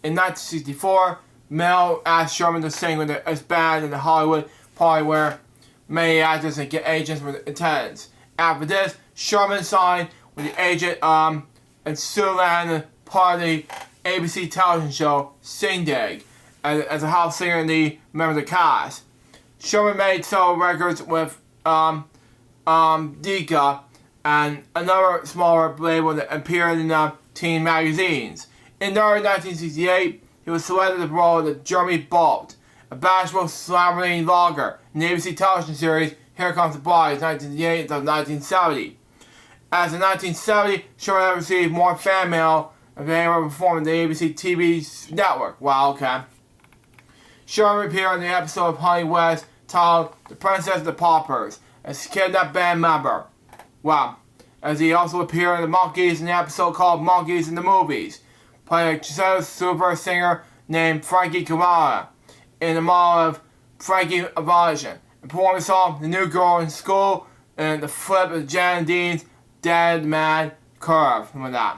S1: In 1964, Mel asked Sherman to sing with his band in the Hollywood party where many actors and agents were in attendance. After this, Sherman signed with the agent and soon landed part of the ABC television show Shindig as a house singer in the member of the cast. Sherman made several records with Dika and another smaller label that appeared in teen magazines. In early 1968, he was selected for the role of Jeremy Bolt, a bashful, slammering logger in the ABC television series Here Comes the Bride, 1968 to 1970. As in 1970, Sherman received more fan mail than anyone performed in the ABC TV network. Wow, okay. Sherman appeared in the episode of Honey West titled The Princess of the Paupers as a kidnapped band member. Wow. As he also appeared in the Monkees in the episode called Monkees in the Movies, playing a super singer named Frankie Kamara in the model of Frankie Evolution, and performed the song The New Girl in School and the flip of Jan Dean's Dead Man Curve, with that.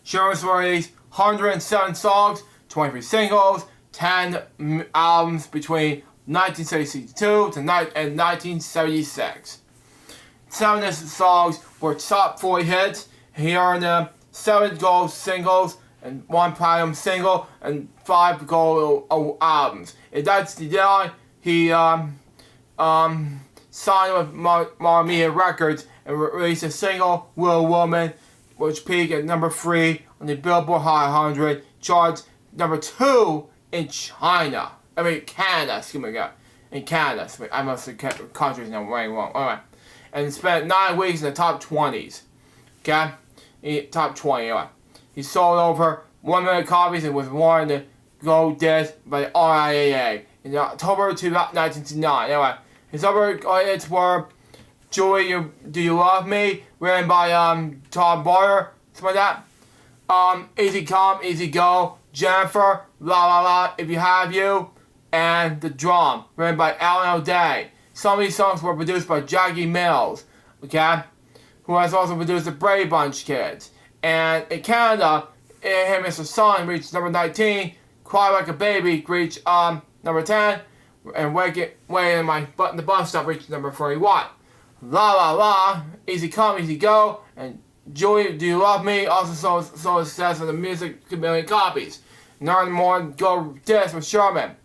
S1: Sherman's released 107 songs, 23 singles, 10 albums between 1972 and 1976. 7 of his songs were top 40 hits. He earned 7 gold singles and 1 platinum single and 5 gold albums. In 1969, he signed with Media Records and released a single, Real Woman, which peaked at number 3 on the Billboard Hot 100 charts, number 2 in Canada. Excuse me, in Canada. I must have kept countries now way wrong. Alright. And spent 9 weeks in the top 20s. Okay? Top 20, anyway. He sold over 1 million copies and was awarded the gold disc by the RIAA in October 1969. Anyway, his other hits were Julie, Do You Love Me, written by Tom Boyer, something like that. Easy Come, Easy Go, Jennifer, La La La, If You Have You, and The Drum, written by Alan O'Day. Some of these songs were produced by Jackie Mills, okay, who has also produced the Brady Bunch Kids. And in Canada, him and his son reached number 19, Cry Like a Baby reached number 10, and Waiting in My Butt in the Bus Stop reached number 41. La La La, Easy Come, Easy Go, and Julie, Do You Love Me also saw a success of the music 2 million copies. And earned more gold discs with Sherman.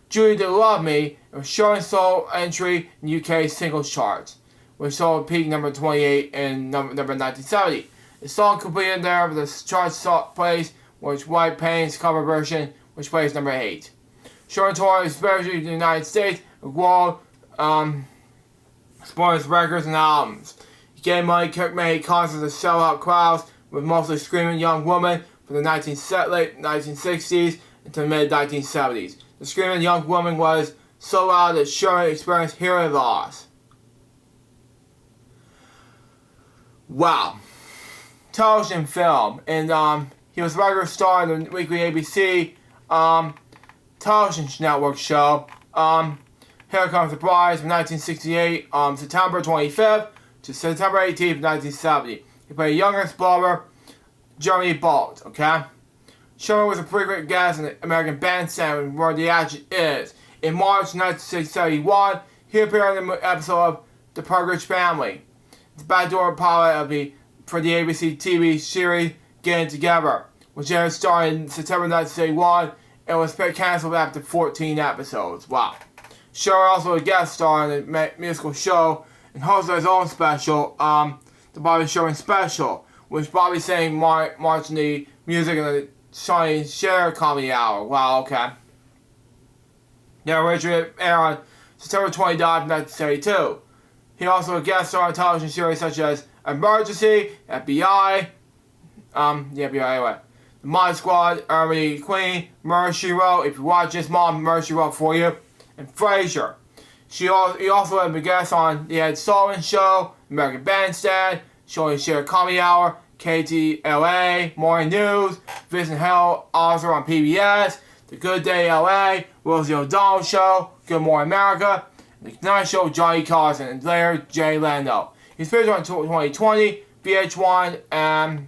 S1: Julie, Do You Love Me was Sherman's sole entry in UK singles charts, which saw a peak number 28 in number 1970. The song completed there with the chart place, which White Pain's cover version, which placed number 8. Sherman toured especially in the United States with world sports records and albums. He gave money, made concerts to sell out crowds with mostly screaming young women from the late 1960s into the mid 1970s. The screaming young woman was so loud that Sherman experienced hearing loss. Wow. Television film, and he was a regular star in the weekly ABC television network show. Here Comes the Bride from 1968, September 25th to September 18th, 1970. He played youngest brother, Jeremy Bolt, okay? Sherman was a frequent guest in the American Bandstand where the action is. In March 1971, he appeared in the episode of The Purge Family, the backdoor pilot for the ABC TV series Getting Together, which started in September 1971 and was canceled after 14 episodes. Wow. Sherman also a guest star in the musical show and hosted his own special, the Bobby Sherman Special, which Bobby sang marching the music in the Sonny Cher Comedy Hour. Wow, okay. They originally aired on September 29, 1972. He also a guest star on television series such as Emergency, FBI, anyway. The Mod Squad, Ernie Queen, Murder, She Wrote, If You Watch This, Mom, Murder, She Wrote For You, and Frasier. He also had a guest on The Ed Sullivan Show, American Bandstand, Sonny Cher Comedy Hour, KTLA, Morning News, Vincent Hell, Oscar on PBS, The Good Day LA, Rosie O'Donnell Show, Good Morning America, The Tonight Show, Johnny Carson, and later Jay Leno. He's featured on 2020, VH1, and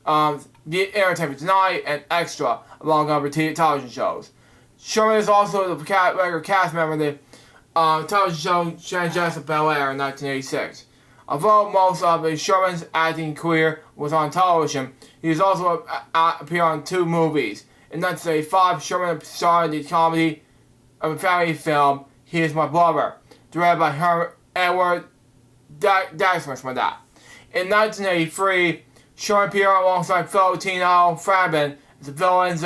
S1: Entertainment Tonight, and Extra, among other television shows. Sherman is also the regular cast member of the television show Jess of Bel Air in 1986. Although most of Sherman's acting career was on television, he has also appeared on 2 movies. In 1985, Sherman starred in the comedy of a family film, He Is My Brother, directed by Edward Dexter, for that. In 1983, Sherman appeared alongside fellow Tino Frabin as the villain's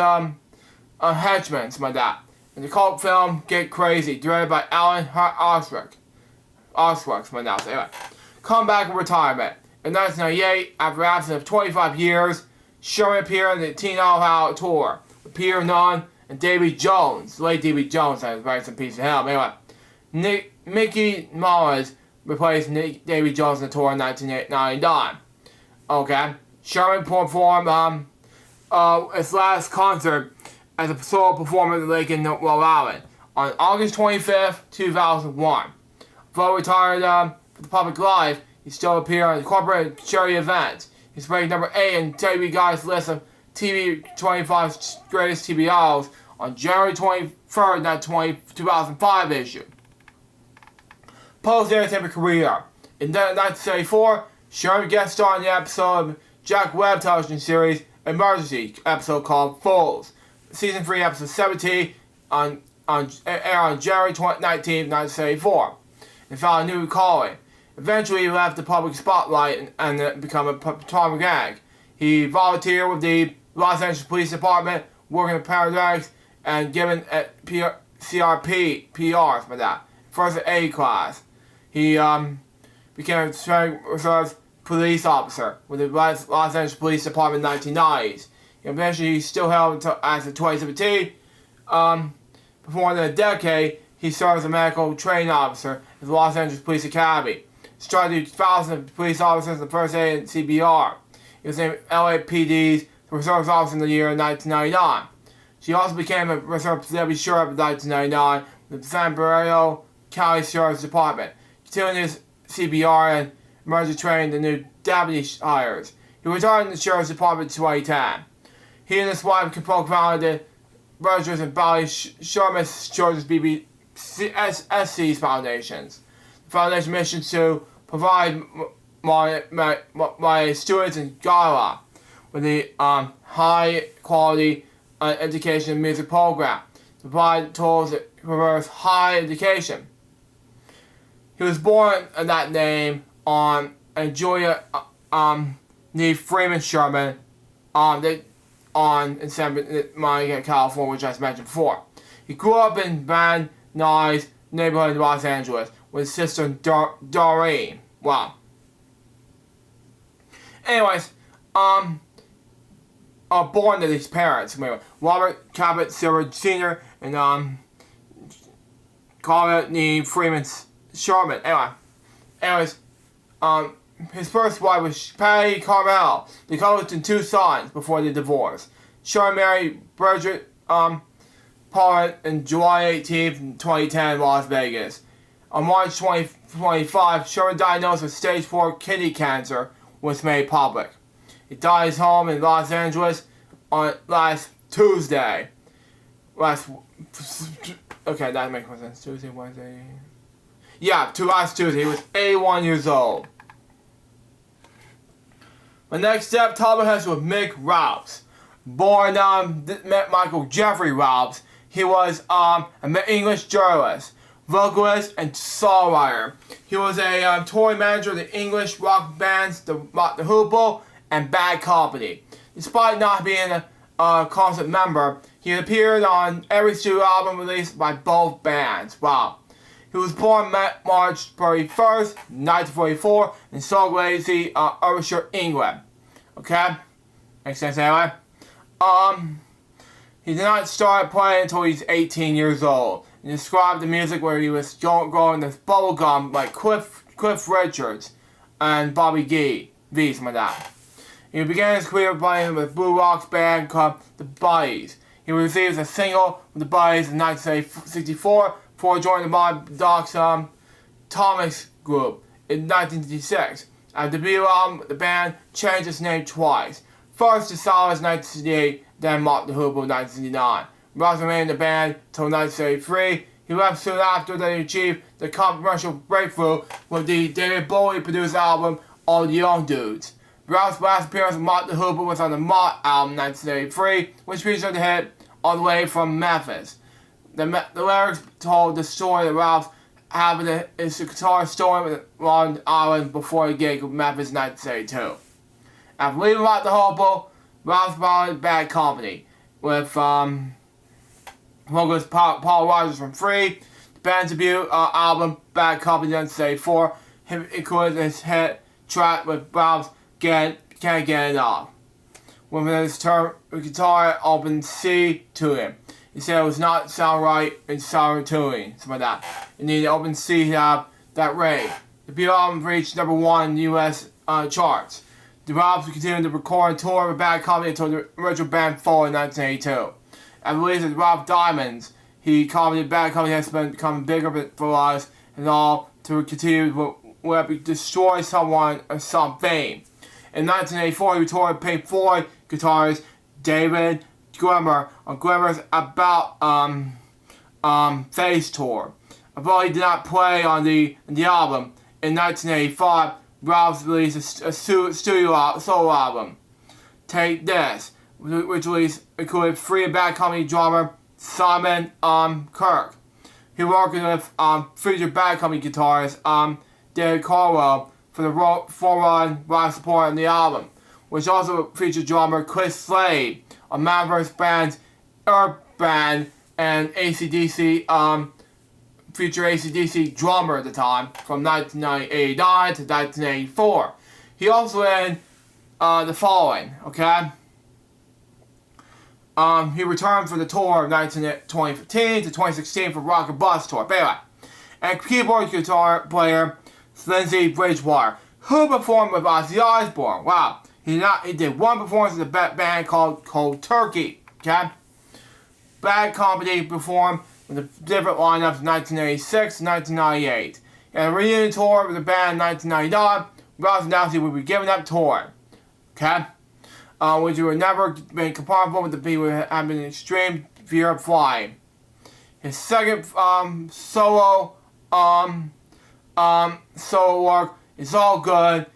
S1: henchman, like that. In the cult film Get Crazy, directed by Alan Osric, like that. So anyway, comeback and retirement. In 1998, after an absence of 25 years, Sherman appeared in the Teen Idol tour with Peter Nunn and Davy Jones. Late Davy Jones, I was writing some piece of him. Anyway, Mickey Mullins replaced Davy Jones in the tour in 1999. Okay, Sherman performed his last concert as a solo performer at Lake in Rhode Island on August 25th, 2001. Though retired from the public life, he still appeared on corporate charity events. He's ranked number 8 in TV Guide's list of TV 25 greatest TV idols on January 23rd, that 2005 issue. Post-entertainment career. In 1974, Sherman guest starred in the episode of Jack Webb television series Emergency, episode called Fools. Season 3, episode 17 on aired on January 19, 1974, and found a new calling. Eventually, he left the public spotlight and became a part-time gag. He volunteered with the Los Angeles Police Department, working in paramedics, and given at CRP for that first aid class. He became a special reserve police officer with the Los Angeles Police Department in the 1990s. Eventually, he still held until as a 2017. For more than a decade, he served as a medical training officer at the Los Angeles Police Academy. He started thousands of police officers in first aid and CPR. He was named LAPD's reserve officer in the year 1999. She also became a reserve deputy sheriff in 1999 with the San Bernardino County Sheriff's Department. Continuing his CPR and emergency training, the new deputy hires. He retired in the Sheriff's Department in 2010. He and his wife co-founded the Rogers and Bally Sherman Children's BBSC's foundations. The foundation mission to provide my students in Ghana with the high quality education and music program to provide tools that promote high education. He was born in that name on Julia Nee Freeman Sherman in San Bernardino, California, which I mentioned before. He grew up in Van Nuys neighborhood in Los Angeles with his sister Doreen. Wow. Anyways, born to these parents, Robert Cabot Silver Sr. and Carla Nee Freeman Sherman. Anyways, his first wife was Patty Carmel. They coached in 2 sons before they divorced. Sherman married Bridget Paulin on July 18th, 2010 in Las Vegas. On March 2025, Sherman diagnosed with stage 4 kidney cancer was made public. He died at his home in Los Angeles on last Tuesday. Okay, that makes more sense. Tuesday, Wednesday. Yeah, last Tuesday. He was 81 years old. My next step, topic has with Mick Rouse. Born Michael Jeffrey Rouse. He was an English journalist, vocalist, and songwriter. He was a touring manager of the English rock bands The Hoople and Bad Company. Despite not being a constant member, he appeared on every studio album released by both bands. Wow. He was born March 31st, 1944 in Salt Lake City, Ayrshire, England. Okay? Makes sense anyway? He did not start playing until he was 18 years old. He described the music where he was growing this bubblegum like Cliff Richards and Bobby V, something like that. He began his career playing with Blue Rock's band called The Buddies. He received a single with The Buddies in 1964 before joining the Bob Doc's Thomas group in 1966. At the debut album, the band changed its name twice. First to Solace in 1968, then Mock the Hoople in 1969. Rouse remained in the band until 1973. He left soon after they achieved the commercial breakthrough with the David Bowie produced album All the Young Dudes. Rouse's last appearance with Mock the Hoople was on the Mock album 1983, which featured the hit All the Way from Memphis. The lyrics told the story of Rouse having his guitar stolen with Long Island before a gig with Memphis in 1972. After leaving Mock the Hoople, Rouse founded Bad Company with vocalist Paul Rogers from Free. The band's debut album Bad Company in 1974 included his hit track with Rouse Can't Get Enough. When his term guitar opened C to him. He said it was not sound right in sound tuning, something like that. It needed open C to have that rate. The debut album reached #1 in the U.S. charts. The Robs continued to record and tour with Bad Company until the original band folded in 1982. At the release of Rob Diamonds, he commented Bad Company has been becoming bigger for us and all to continue to destroy someone or something. In 1984, he toured with Pink Floyd guitarist David Gilmour on Gilmour's About Face tour. Although he did not play on the album, in 1985, Rouse released a studio solo album, Take This, which included Free Bad Company drummer Simon Kirk. He worked with featured Bad Company guitarist David Carwell for the full-run rock support on the album, which also featured drummer Chris Slade, a Maverick's band's Earth Band and AC/DC future AC/DC drummer at the time from 1989 to 1984. He also in the following, okay? He returned for the tour of 2015 to 2016 for Rock and Bus tour. But anyway, and keyboard guitar player Lindsey Bridgewater, who performed with Ozzy Osbourne. Wow, he did one performance with a band called Cold Turkey. Okay, Bad Company performed with a different lineups in 1986 and 1998. And a reunion tour with the band in 1999. Rouse announced he would be giving up touring. Okay. Which would never been compatible with the people who had been in extreme fear of flying. His second solo work is All Good.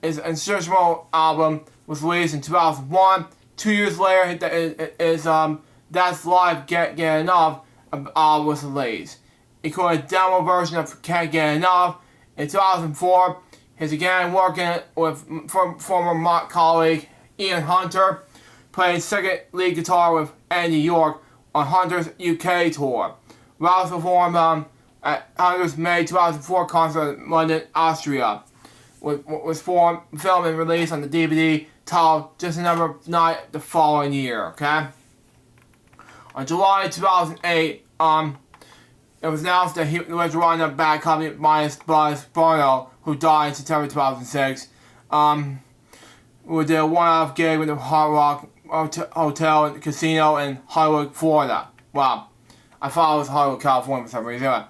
S1: His instrumental album was released in 2001. 2 years later, his That's Live Can't Get Enough was released. He included a demo version of Can't Get Enough. In 2004, he's again working with former Mott colleague Ian Hunter, played second lead guitar with Andy York on Hunter's UK tour. Rouse performed at Hunter's May 2004 concert in London, Austria. Was filmed and released on the DVD titled Just Another Night the following year, okay? On July 2008, it was announced that he was running a Bad Company minus Buzz Barno, who died in September 2006. We did a one-off gig with the Hard Rock Hotel and Casino in Hollywood, Florida. Wow. I thought it was Hollywood, California for some reason. Anyway,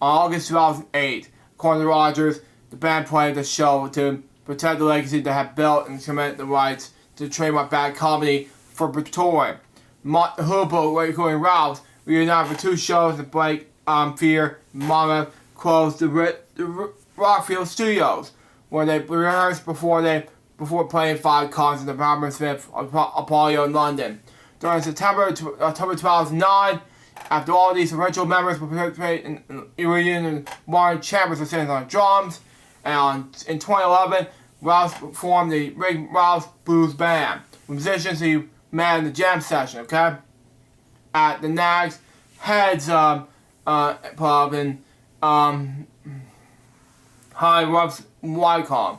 S1: on August 2008, according to Rogers, the band played the show to protect the legacy they had built and cement the rights to trademark Bad Company for touring. Mott the Hoople, including Rouse, reunited for 2 shows at Blake Fear Monmouth closed the Rockfield Studios, where they rehearsed before playing 5 concerts at Hammersmith Apollo in London. During September to October 2009, after all these original members participated in reunion and Warren Chambers was sitting on drums, and in 2011, Rouse formed the Rig Rouse Blues Band, with musicians who manned the jam session, okay? At the Nags Heads pub in High Ruffs, Wycombe.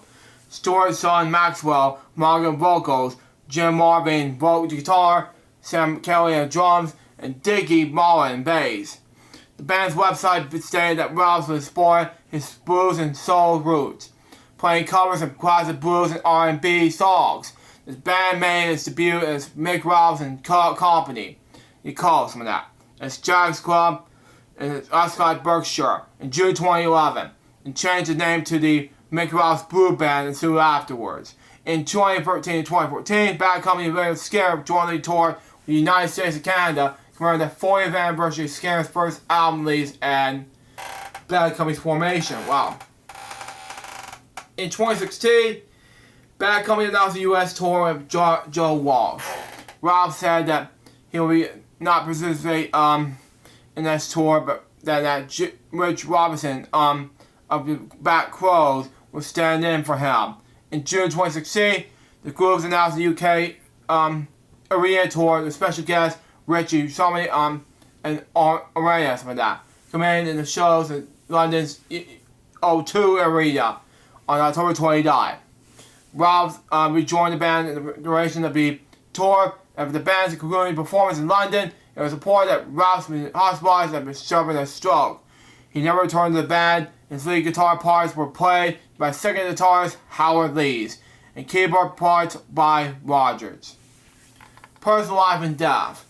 S1: Stuart's son Maxwell, Morgan vocals, Jim Marvin vocal guitar, Sam Kelly on drums, and Dickie Mullen bass. The band's website stated that Rouse was exploring his blues and soul roots, playing covers of classic blues and R&B songs. His band made its debut as Mick Rouse and Company. He called some of that. As Jack's Club in Ascot, Berkshire in June 2011, and changed the name to the Mick Rouse Blue Band and soon afterwards. In 2013 and 2014, Bad Company William Skinner joined the tour with the United States and Canada, commemorating the 40th anniversary of Skinner's first album release and Bad Company's formation. Wow. In 2016, Bad Company announced a U.S. tour with Joe Walsh. Rouse said that he will not participate in this tour, but that Rich Robinson of the Back Crows will stand in for him. In June 2016, the group announced the UK arena tour with special guest Richie Somebody and Arena, something like that, coming in the shows in London's O2 Arena on October 29. Rouse rejoined the band in the duration of the tour. After the band's concluding performance in London, it was reported that Rouse was hospitalized and was suffering a stroke. He never returned to the band. His lead guitar parts were played by second guitarist Howard Lees, and keyboard parts by Rogers. Personal life and death.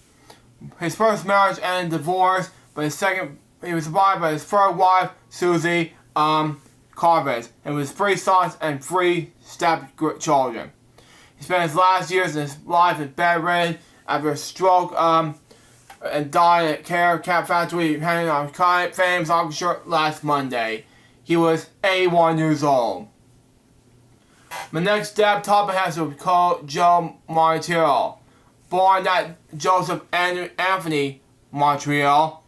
S1: His first marriage ended in divorce, but he was survived by his third wife, Susie Carvis, and with 3 sons and 3 stepchildren. He spent his last years in his life in bedridden after a stroke and died at Care Cat Factory, hanging on Fame's Orchestra last Monday. He was 81 years old. My next step topic has to be called Joe Martiro. Born at Joseph Anthony Montreal.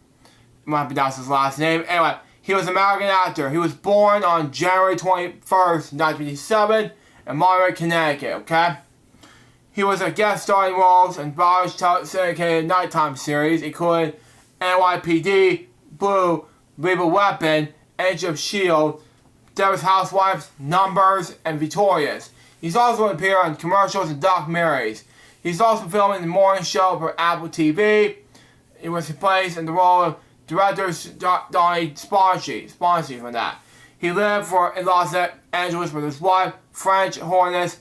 S1: Might be that's his last name. Anyway, he was an American actor. He was born on January 21st, 1957 in Monterey, Connecticut, okay? He was a guest starring roles in various syndicated nighttime series, including NYPD, Blue, Lethal Weapon, Age of S.H.I.E.L.D., Devil's Housewives, Numbers, and Victorious. He's also appeared on commercials and documentaries. He's also filming the morning show for Apple TV. He was replaced in the role of director Donnie Sponsi from that. He lived in Los Angeles with his wife, French hornist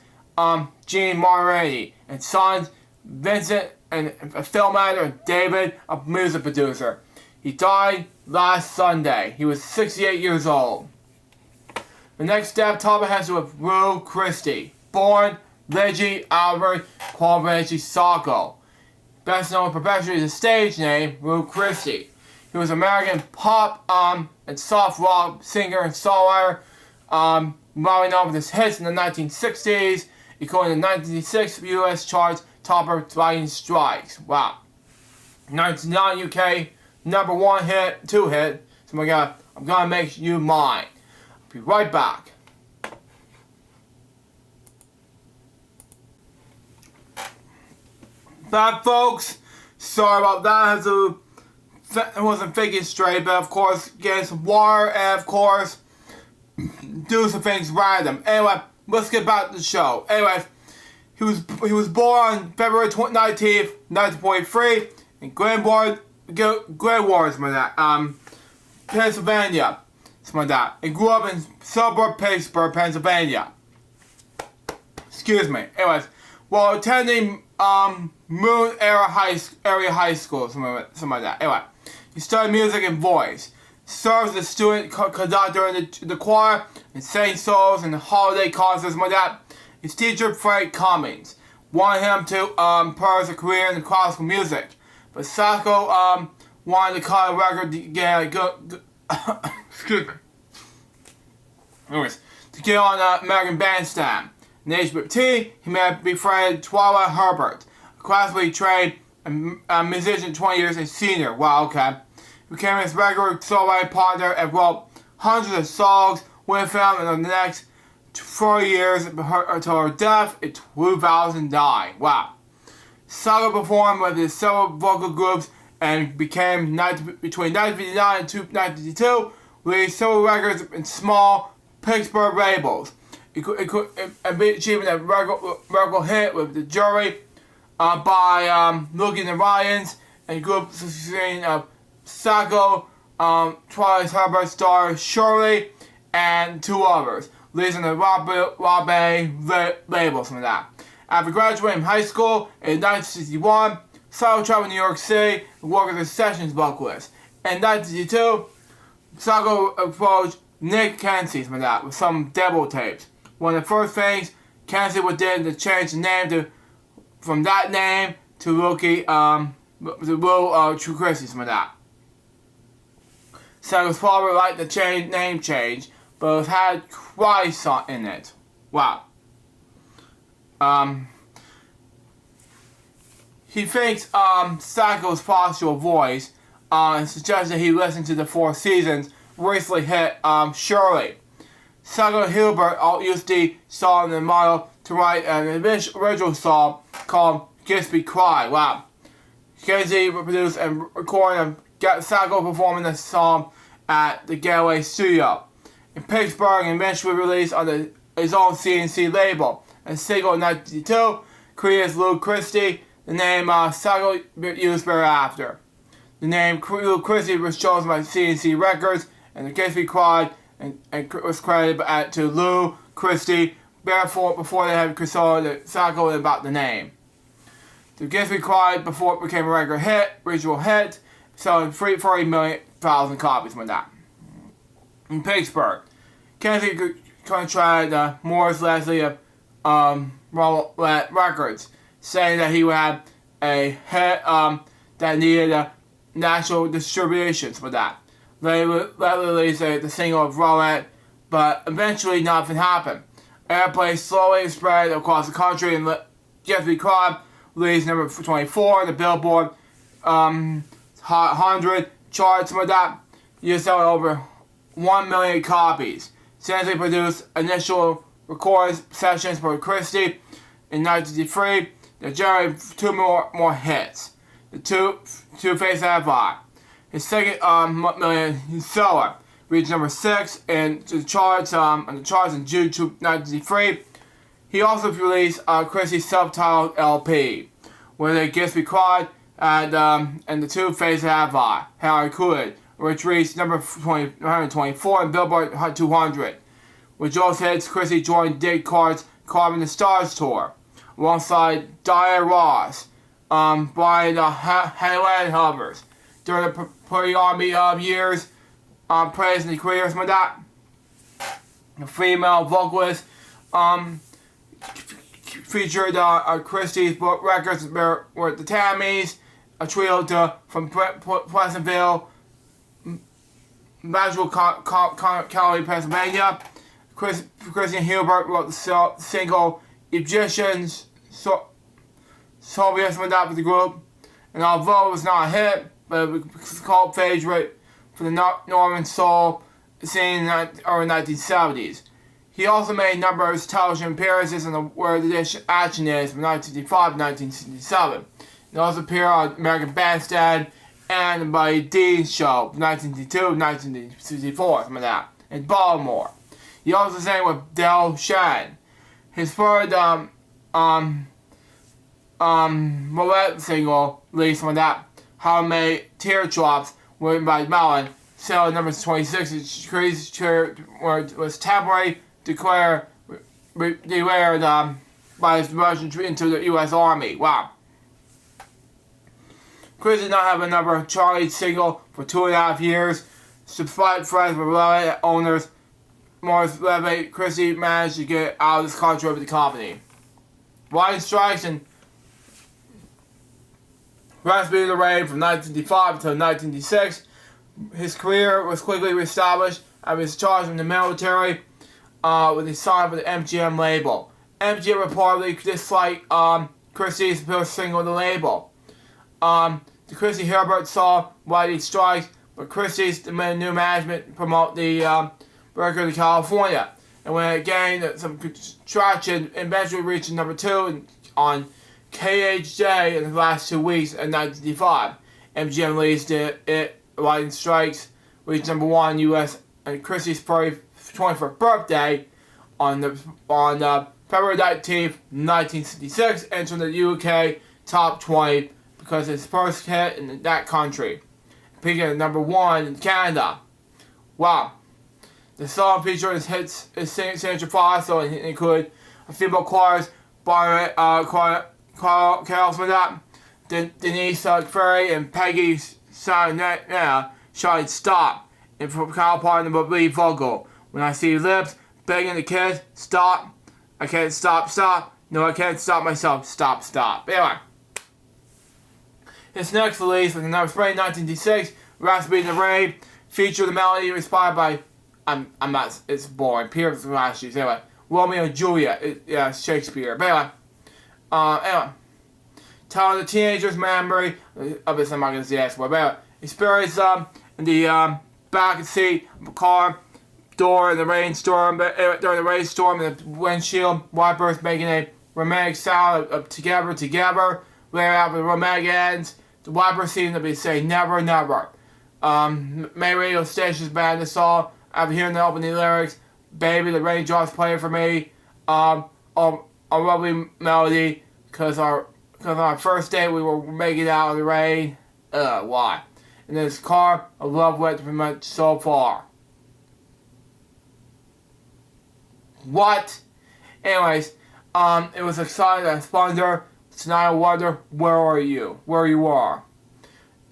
S1: Jean Marini, and sons Vincent, and a film editor, David, a music producer. He died last Sunday. He was 68 years old. The next step topic has to do with Rue Christie, born Luigi Albert Quadracci Sacco. Best known professionally as a stage name, Rue Christie. He was an American pop and soft rock singer and songwriter, mainly known for his hits in the 1960s, including the 1996 U.S. charts topper Lightning Strikes. Wow. 1999 UK number 1 hit, 2 hit. So I'm gonna make you mine. I'll be right back. Bad folks, sorry about that. It wasn't thinking straight, but of course, getting some water and of course, do some things random. Anyway, let's get back to the show. Anyway, he was born on February 19th, 1943 in Glenwood, Pennsylvania, something like that. And grew up in suburb Pittsburgh, Pennsylvania. Excuse me. Anyways, while attending Moon Area High School, something like that. Anyway, he studied music and voice. Served as a student conductor in the choir and sang solos in the holiday concerts, something like that. His teacher, Frank Cummings, wanted him to pursue a career in classical music, but Sacco wanted to cut a record to get a good excuse me. Anyways, to get on the American Bandstand. In age 15, he befriended Twyla Herbert, a classically trained musician 20 years a senior. Wow, okay. He became his regular songwriting partner and wrote hundreds of songs with him in the next 4 years until her death in 2009. Wow. Sacco performed with several vocal groups and became, between 1959 and 1952, released several records in small Pittsburgh labels. Achieving a record hit with The Jury by Looking the Ryans and groups consisting of Sacco, Twyla Herbert star Shirley, and 2 others, releasing the Rob A label, something like that. After graduating from high school in 1961, Sacco traveled to New York City and worked as a sessions vocalist. In 1962, Sacco approached Nick Kenzie, something like that, with some demo tapes. One of the first things Kenzie did to change the name from that name to True Christie, something like that. Sacco's father liked the name change, but it had Christ in it. Wow. He thinks Sacco's postural voice and suggests that he listen to the Four Seasons recently hit Shirley. Sacco Hilbert used the song and model to write an original song called Kiss Me Cry. Wow. Kenzie produced and recorded Sacco performing the song at the Getaway Studio in Pittsburgh and eventually released on his own CNC label. And single in 1992, created as Rue Christie, the name Sacco used thereafter. The name Rue Christie was chosen by CNC Records, and the Kiss Me Cry and was credited to Rue Christie before they had consulted Sacco about the name. The Kiss Me Cry before it became a regular hit, regional hit, selling 40,000 copies with that. In Pittsburgh, Kenzie contracted Morris Leslie of Roulette Records, saying that he would have a hit that needed a national distribution for that. They released the single of Roulette, but eventually nothing happened. Airplay slowly spread across the country and Kiss Me Cry released number 24 on the Billboard Hot Hot 100 charts with that. You sell over 1 million copies. Since they produced initial recording sessions for Christie in 1983, they generated 2 more hits. The Two Face Wi-Fi. His second million seller reached number 6 in the charts on the charts in June 1993. He also released Christie's self-titled LP, where they guest required and the Two Face Wi-Fi, How I Could, which reached number 124 in Billboard Hot 200. With those hits, Christie joined Dick Clark's Carving the Stars tour, alongside Diana Ross, Brian Hanlon Hovers. During the pre-army years, praising the careers with that. The female vocalist featured Christie's records were the Tammys, a trio from Pleasantville, Nashville County, Pennsylvania. Christian Hubert wrote the single Egyptians, Soviets went out with the group, and although it was not a hit, but it was a cult favorite for the Northern soul scene in the early 1970s. He also made a number of television appearances on the Where the Dish Action Is from 1965 to 1967. He also appeared on American Bandstand and the Buddy D Show from 1962 to 1964, something like that, in Baltimore. He also sang with Del Shan. His third Molette single released from that, How Many Teardrops, written by Mellon, sale number 26, was temporarily declared by his promotion into the U.S. Army. Wow. Chris did not have another Charlie single for 2.5 years. Despite threats with related owners, Morris Levy, Christie managed to get out of this contract with the company. Lightning Strikes and Recipe of the Rain from 1955 until 1996. His career was quickly reestablished after his charge in the military when he signed with the MGM label. MGM reportedly disliked Christie's first single on the label. The Christie Herbert saw Lightning Strikes, but Christie's demanded new management to promote the record in California. And when it gained some traction, eventually reached number 2 on KHJ in the last 2 weeks in 1995. MGM released it Lightning Strikes, reached number 1 in the U.S. and Christie's 24th birthday on February 19th, 1966, entering the UK top 20 because it's first hit in that country, peaking at number 1 in Canada. Wow. The song featured his hits, his signature file, so it included a female chorus by Carol Smith, Denise Ferry, and Peggy shouting "Stop!" and from Kyle Parton the lead vocal. When I see lips begging the kids, stop. I can't stop. No, I can't stop myself. Stop. Anyway. His next release was in spring 1996, Recipe in the Rain, featured the melody inspired by, it's boring, Pierce last year, anyway, Romeo and Juliet, Shakespeare, but anyway, telling the teenager's memory of this, I'm not going to say that word, but experience in the back seat of a car, door in the rainstorm, during the rainstorm, and the windshield wipers making a romantic sound of together, later out with romantic ends. The wipers seem to be saying never. Many radio stations banned the song after hearing the opening lyrics. Baby, the raindrops play for me. A lovely melody, cause on our first date we were making out in the rain. Why? In this car, a love went from much so far. What? Anyways, it was exciting and splendor. Tonight I wonder, where are you? Where you are.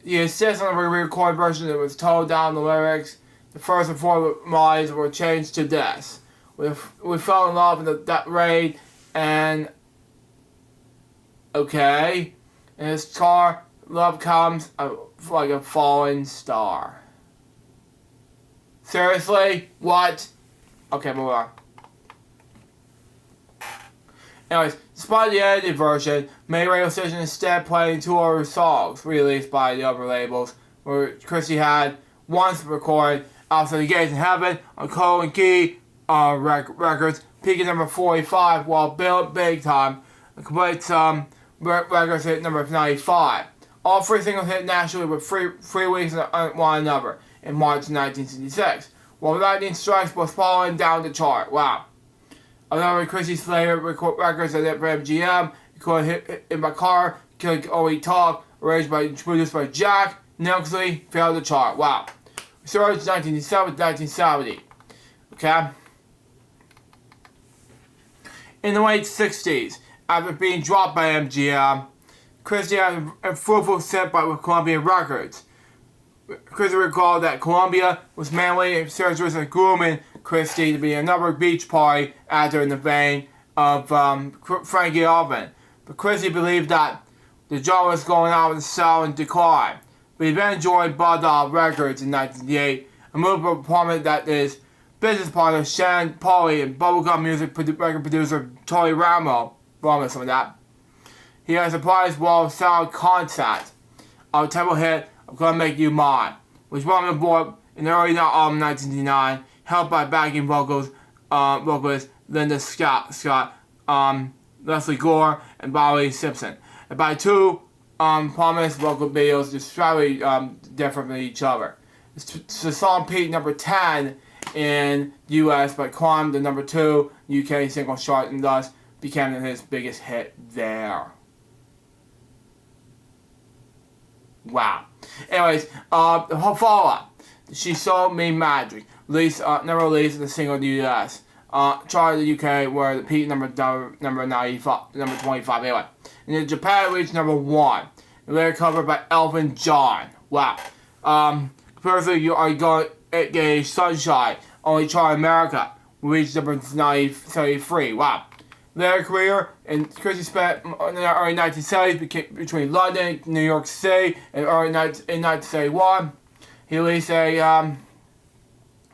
S1: He insists on the re-recorded version that was toned down the lyrics. The first and four lines were changed to this. We fell in love in that rain, and okay. In his car, love comes like a falling star. Seriously? What? Okay, move on. Anyways, despite the edited version, many radio stations instead playing 2 other songs released by the other labels where Christie had once recorded Outside the Gates in Heaven on Cole and Key records, peaking number 45, while Bill Big Time completed some records hit number 95. All three singles hit nationally with three weeks on one another in March 1966, while Lightning Strikes was falling down the chart. Wow. Another Christie Slater records that hit for MGM, recorded Hit in My Car, Kill Always Talk, produced by Jack Nicholson, failed the chart. Wow. Started 1987 to 1970. Okay? In the late 60s, after being dropped by MGM, Christie had a fruitful stint with Columbia Records. Christie recalled that Columbia was mainly searchers and grooming Christie to be another beach party actor in the vein of Frankie Alvin. But Christie believed that the genre was going out in style and decline. But he then joined Bud Records in 1998, a move of apartment that his business partner Shannon Pauly and bubblegum music record producer Charlie Ramo, some of that. He has a surprise wall sound concept of a tempo hit I'm Gonna Make You Mine, which brought him aboard in the early album 1999, helped by backing vocalist Linda Scott, Leslie Gore, and Bobby Simpson. And by two prominent vocal videos just slightly different from each other. The song peaked number 10 in US, but climbed to number 2 UK single chart and thus became his biggest hit there. Wow. Anyways, the whole follow-up. She Sold Me Magic. Never released in the single in the US. Charted in the UK where the peak number 95, number 25 anyway. And in Japan it reached number 1. And later covered by Elton John. Wow. Personally, You Are Going to Get Sunshine. Only charted in America. Reached number 73. Wow. Their career, and Christie spent in the early 1970s between London, New York City, and in 1971. He released a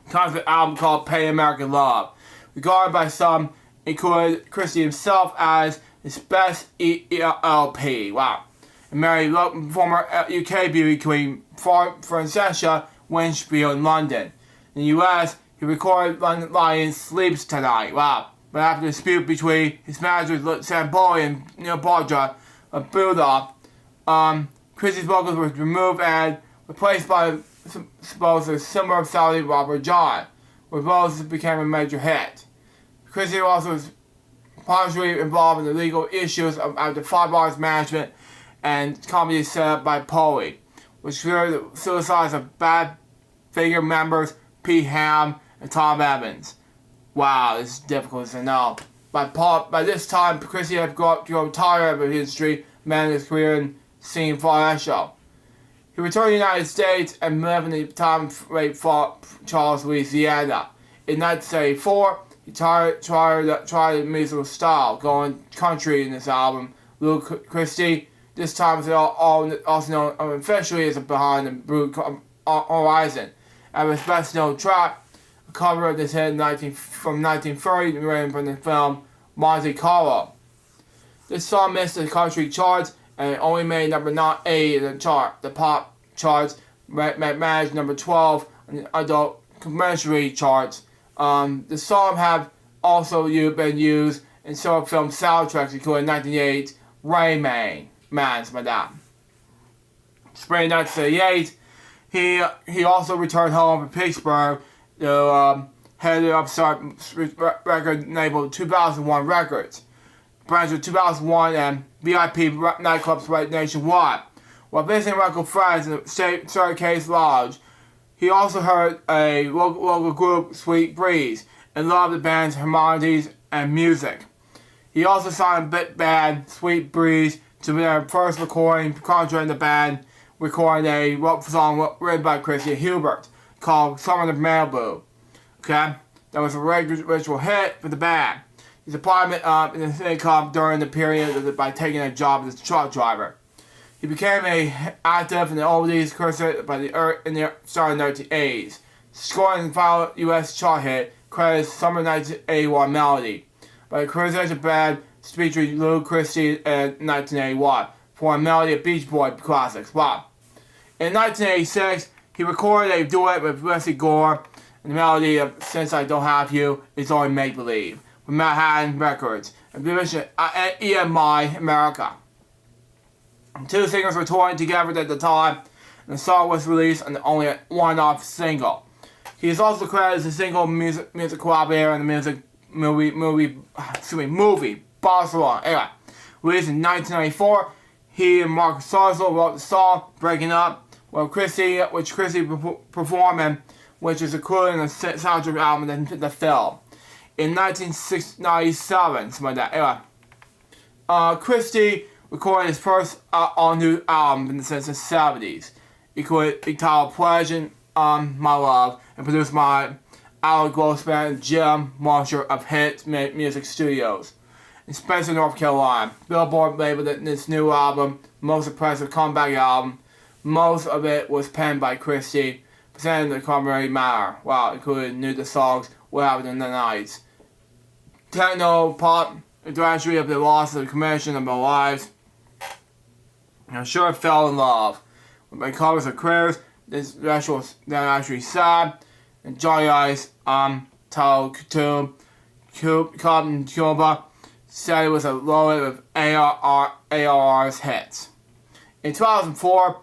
S1: concept album called Pay American Love, regarded by some, including Christie himself, as his best LP. Wow. And married former UK beauty queen Francesca Winchfield in London. In the US, he recorded London Lion Sleeps Tonight. Wow. But after a dispute between his managers Sam Bowie and Neil Barger of Build-Up, Christie's vocals were removed and replaced by supposedly similar Saudi Robert John, where both became a major hit. Christie also was partially involved in the legal issues of the Five Bars management and comedy set up by Bowie, which cleared the suicides of Badfinger members Pete Ham and Tom Evans. Wow, this is difficult to know. By this time, Christie had grown tired of his history, managed his career in singing for WebShow. He returned to the United States and lived in the time-rate Fort Charles, Louisiana. In 1974, he tried the musical style, going country in this album. Lou Christie, this time was also known unofficially as Behind the Blue Horizon. And his best-known track, a cover of this hit from 1930, written from the film Monte Carlo. This song missed the country charts and only made number 8 in the pop charts, managed number 12 on the adult commercial charts. The song have also been used in several film soundtracks, including 1988's Rain Man, Madame. Spring 1978, he also returned home from Pittsburgh to head the upstart record label 2001 Records. Branch of 2001 and VIP nightclubs right nationwide. While visiting local friends in the Staircase Lodge, he also heard a local group, Sweet Breeze, and loved the band's harmonies and music. He also signed bit band Sweet Breeze to their first recording contract in the band, recording a song written by Christie Hubert called Summer of Malibu. Okay? That was a ritual hit for the band. His apartment in the income during the period by taking a job as a truck driver. He became active in the oldies career in the starting 1980s, scoring the final U.S. chart hit, credits Summer 1981 Melody, by the Criticism band featuring Lou Christie in 1981, for a melody of Beach Boy classics. Wow. In 1986, he recorded a duet with Wesley Gore, and the melody of Since I Don't Have You is only make believe, with Manhattan Records, and division EMI America. The two singers were touring together at the time, and the song was released on only a one-off single. He is also credited as a single music collaborator in the movie Barcelona. Anyway, released in 1994, he and Mark Sarzo wrote the song "Breaking Up," which Christy performed, and which is included in the soundtrack album and the film. In 1997, something like that. Anyway, Christy recorded his first all-new album in the 70s. Entitled "Pledge" and "My Love," and produced by Al Grossman and Jim Marshall of Hit Music Studios in Spencer, North Carolina. Billboard labeled it this new album most impressive comeback album. Most of it was penned by Christy, presented in a comedy manner, while including new songs "What Happened in the Nights." Techno pop, a tragedy of the loss of the commission of their lives. I sure fell in love. With my covers of Careers, this special is actually sad. And Johnny Ice, titled Cotton Cuba, said it was a load of ARR's hits. In 2004,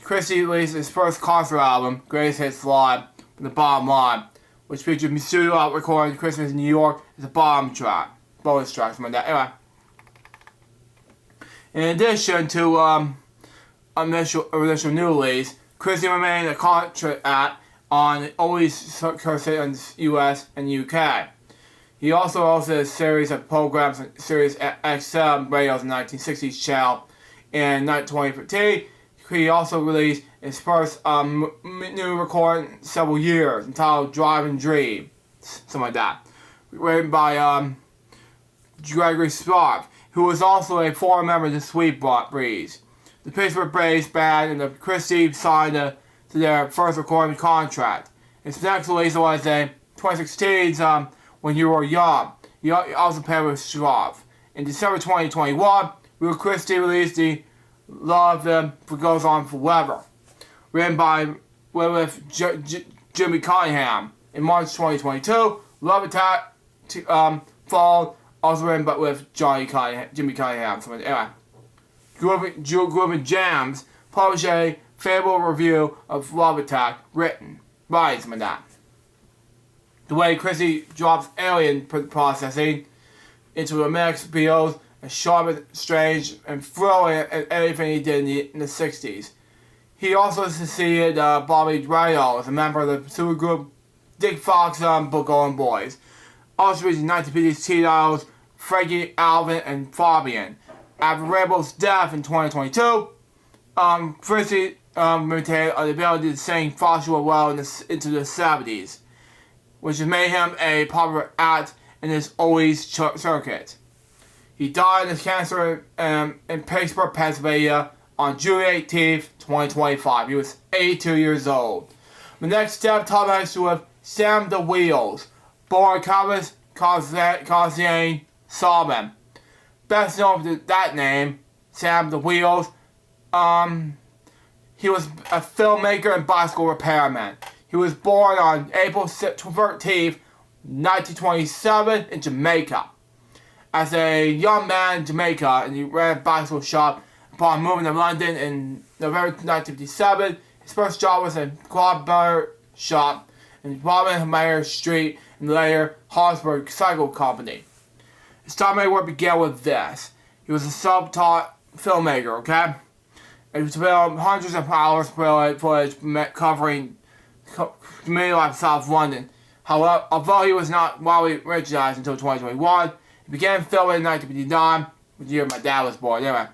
S1: Christy released his first concert album, Greatest Hits Live, from the Bottom Line, which featured studio recording Christmas in New York as a bonus track, something like that. Anyway, in addition to initial new release, Christy remained a contract act on always circuit in the U.S. and UK. He also hosted a series of programs on Sirius XM Radio's 1960s channel. In 2015, he also released his first new recording in several years, entitled "Drive and Dream," something like that, written by Gregory Spark, who was also a former member of the Sweet Breeze. The Pittsburgh-based band and the Christy signed to their first recording contract. His next release was a 2016's "When You Were Young." He also paired with Schroff. In December 2021, Will Christy released the "Love Them Goes On Forever," written by Jimmy Cunningham. In March 2022, "Love Attack" followed, also written with Jimmy Cunningham. Anyway, Groovin' Jams published a favorable review of "Love Attack," written by something like that. The way Christy drops alien processing into a mix feels as sharp and strange and thrilling as anything he did in the 60s. He also succeeded Bobby Rydell as a member of the supergroup Dick Fox Boogaloo Boys. Also reached 1950s T-Dials Frankie, Alvin, and Fabian. After Rebel's death in 2022, Christy maintained the ability to sing Foxwell well into the 70s, which has made him a popular act in his oldies circuit. He died of cancer in Pittsburgh, Pennsylvania on June 18, 2025. He was 82 years old. The next step top has to with Sam the Wheels, born Thomas Constantine Salman. Best known for that name, Sam the Wheels. He was a filmmaker and bicycle repairman. He was born on April 13, 1927 in Jamaica. As a young man in Jamaica, and he ran a bicycle shop. Upon moving to London in November 1957, his first job was a Clodburn shop in Robin Mayer Street and later Harrisburg Cycle Company. His time at work began with this. He was a self-taught filmmaker, okay? And he filmed hundreds of hours of footage covering community life in South London. However, although he was not widely recognized until 2021, he began filming in 1959, the year my dad was born, anyway,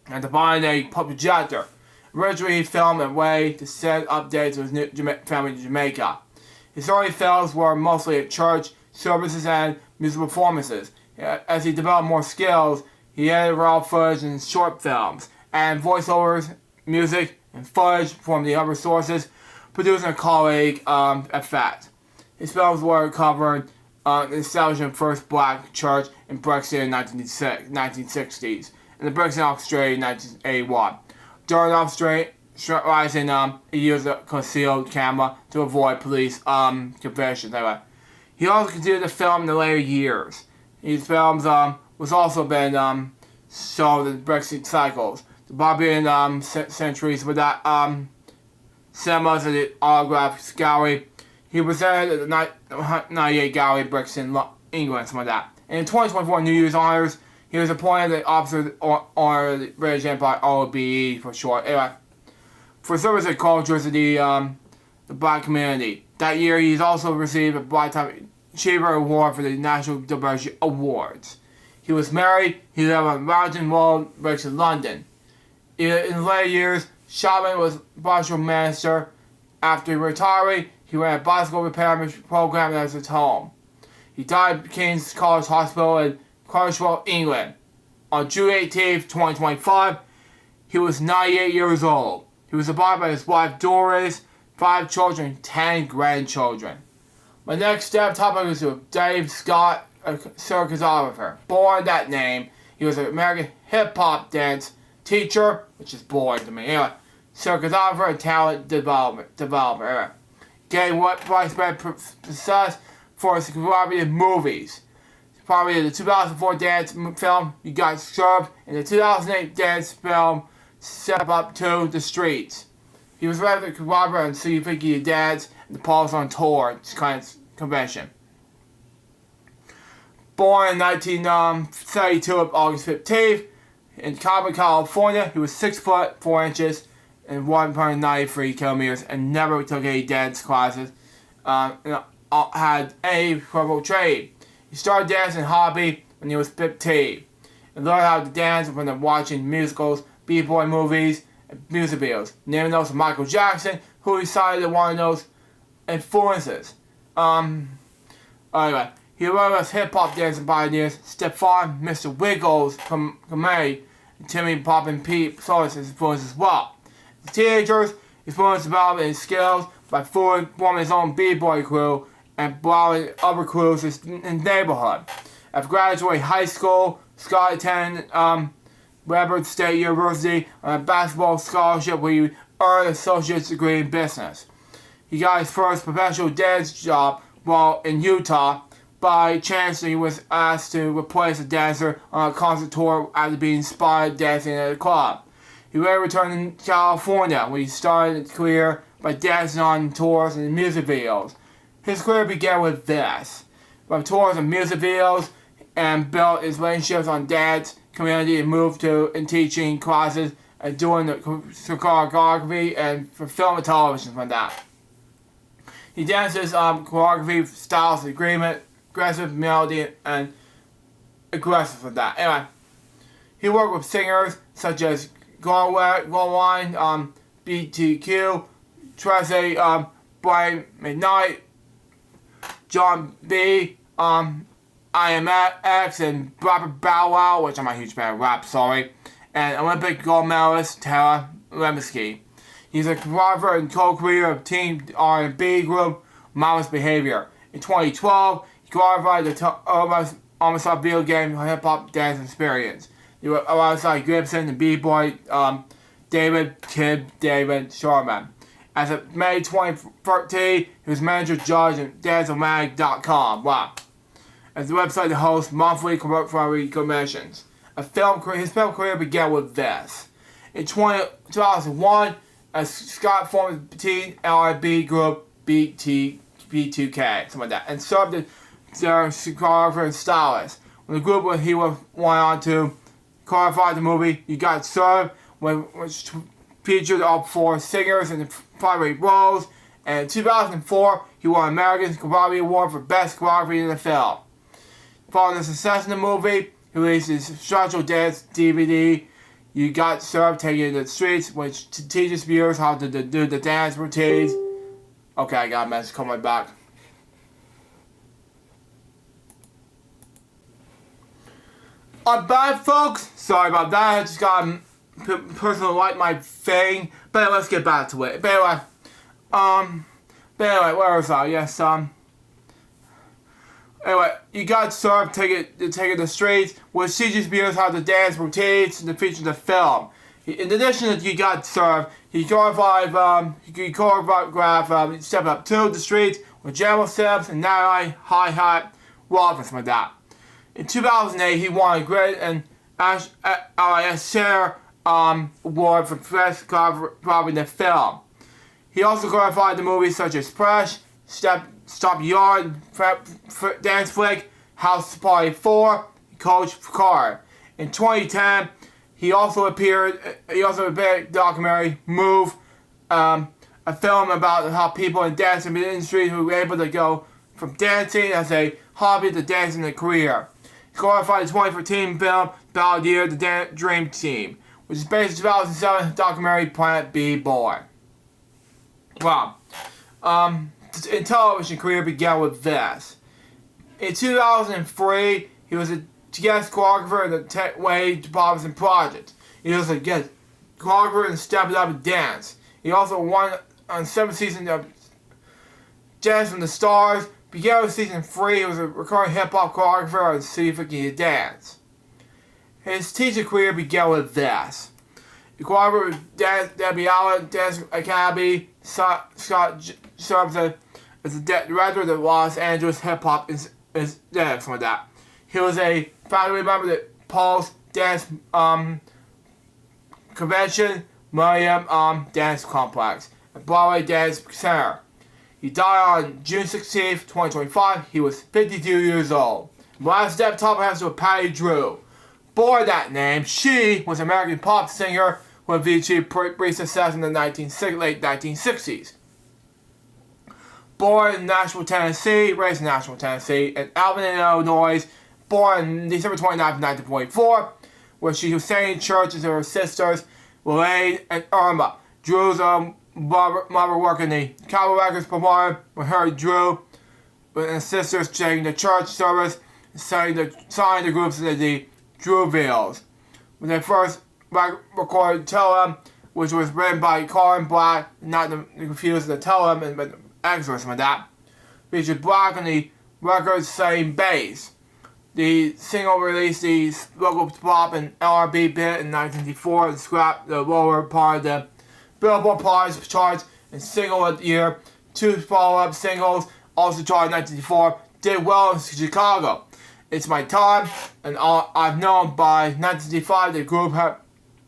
S1: and to find a projector. Originally, he filmed a way to send updates to his new family in Jamaica. His early films were mostly at church services and musical performances. As he developed more skills, he added raw footage in short films, and voiceovers, music, and footage from the other sources, producing a colleague effect. His films were covered the establishment of the first black church in Brixton in the 1960s, and the Brixton Australia in 1981. During specializing he used a concealed camera to avoid police convictions. Anyway, he also continued to film in the later years. These films was also been shown in Brexit cycles. The Barbarian centuries with that cinemas and the autograph gallery. He presented at the 98 Gallery, Brixton, England, something like that. And in 2024 New Year's honors, he was appointed the officer of the British Empire, OBE for short. Anyway, for service and cultures of the black community. That year, he's also received a Lifetime Achiever Award for the National Diversity Awards. He was married. He lived on Mountain Road, Brixton, London. In the later years, Chapman was bicycle minister. After retiring, he ran a bicycle repair program at his home. He died at King's College Hospital in Cromwell, England. On June 18, 2025, he was 98 years old. He was survived by his wife Doris, 5 children, and 10 grandchildren. My next topic is with Dave Scott, a circusographer. Born that name, he was an American hip-hop dance teacher, which is boring to me. Anyway, circusographer and talent developer. Anyway, gained widespread success for his collaborative movies. Probably the 2004 dance film You Got Served and the 2008 dance film Step Up to the Streets. He was rather collaborator on So You Think You Dance and the Paul's on Tour convention. Born in 1972 on August 15th in Cobb, California, he was 6 foot 4 inches and 193 kilometers and never took any dance classes. Had any formal trade. He started dancing hobby when he was 15 and learned how to dance from watching musicals, b-boy movies, and music videos. Naming those of Michael Jackson, who he cited as one of those influences. Anyway, he learned with hip-hop dancing pioneers Stefan, Mr. Wiggles, Kamei, and Timmy Pop and Pete Solis influence as well. As teenagers, he influenced developing his skills by forming his own b-boy crew and blowing other crews in the neighborhood. After graduating high school, Scott attended Weber State University on a basketball scholarship where he earned an associate's degree in business. He got his first professional dance job while in Utah. By chance, he was asked to replace a dancer on a concert tour after being inspired dancing at a club. He later returned to California, where he started his career by dancing on tours and music videos. His career began with this, from tours and music videos, and built his relationships on dance community and moved to in teaching classes and doing the choreography and for film and television from that. He dances choreography styles, aggressive melody, and aggressive for that. Anyway, he worked with singers such as Glowline, BTQ, Tracy, Brian McKnight, John B, IMX, and Robert Bow Wow, which I'm a huge fan of rap, sorry, and Olympic gold medalist Tara Lemsky. He's a choreographer and co-creator of teen R&B group Mama's Behavior. In 2012, he choreographed the almost video game hip-hop dance experience. He was alongside Gibson and B-boy David Sharman. As of May 2013, he was manager, judge, and dancermag.com. Wow. As the website that hosts monthly commercial commissions. His film career began with this. In 2001, Scott formed the teen LIB group B2K, something like that, and served as their choreographer and stylist. When the group he went on to choreograph the movie You Got Served, which featured all 4 singers in the primary roles, and in 2004, he won American Choreography Award for Best Choreography in the Film. Following the success of the movie, he released his instructional dance DVD, You Got Served, Taking It to the Streets, which teaches viewers how to do the dance routines. Okay, I got a message coming back. I'm back, folks. Sorry about that. I just got a personal like my thing. But let's get back to it. But anyway, where was I? Yes, anyway, You Got Served, Take It to the Streets, which teaches viewers how to dance routines and the feature of the film. In addition, he got served. He choreographed, Step Up 2, The Streets, with Jamal Sims and Natalie Hi-Hat Robbins with that. In 2008, he won a Great and Share award for best choreography in the film. He also choreographed the movies such as Fresh, Stop Yard, Dance Flick, House Party 4, Coach Car. In 2010, he also appeared in the documentary Move, a film about how people in dance industry who were able to go from dancing as a hobby to dancing as a career. He choreographed the 2014 film Ballad Year, The Dream Team, which is based on the 2007 documentary Planet B Boy. Wow. In television career began with this. In 2003, he was a guest choreographer in the Wade Robinson Project. He was a guest choreographer in Step It Up and Dance. He also won on 7th season of Dance from the Stars. Began with season 3, he was a recurring hip-hop choreographer on See If You Can Dance. His teaching career began with this. He choreographed with Debbie Allen, Dance Academy. Scott serves as the director of the Los Angeles Hip Hop Dance like that. He was a faculty member at Paul's Dance Convention, Millennium Dance Complex, and Broadway Dance Center. He died on June 16, 2025. He was 52 years old. Last step top has to Patty Drew. Bore that name, she was an American pop singer who achieved brief success in the late 1960s. Born in Nashville, Tennessee, raised in Nashville, Tennessee, and Alvin, Illinois. Born on December 29, 1944, where she was sang in church with her sisters, Lorraine and Irma. Drew's mother worked in the Cowboy Records promoter with her Drew and his sisters sang the church service and signed the groups of the Drewvilles. When they first recorded Tell 'Em, which was written by Colin Black, not to confuse the Tell 'Em but Exorcism with that, featured Black on the record's same bass. The single released the local pop and R&B bit in 1994 and scrapped the lower part of the Billboard charts and single of the year. 2 follow-up singles also charted in 1994 did well in Chicago. It's My Time and All I've Known. By 1965, the group had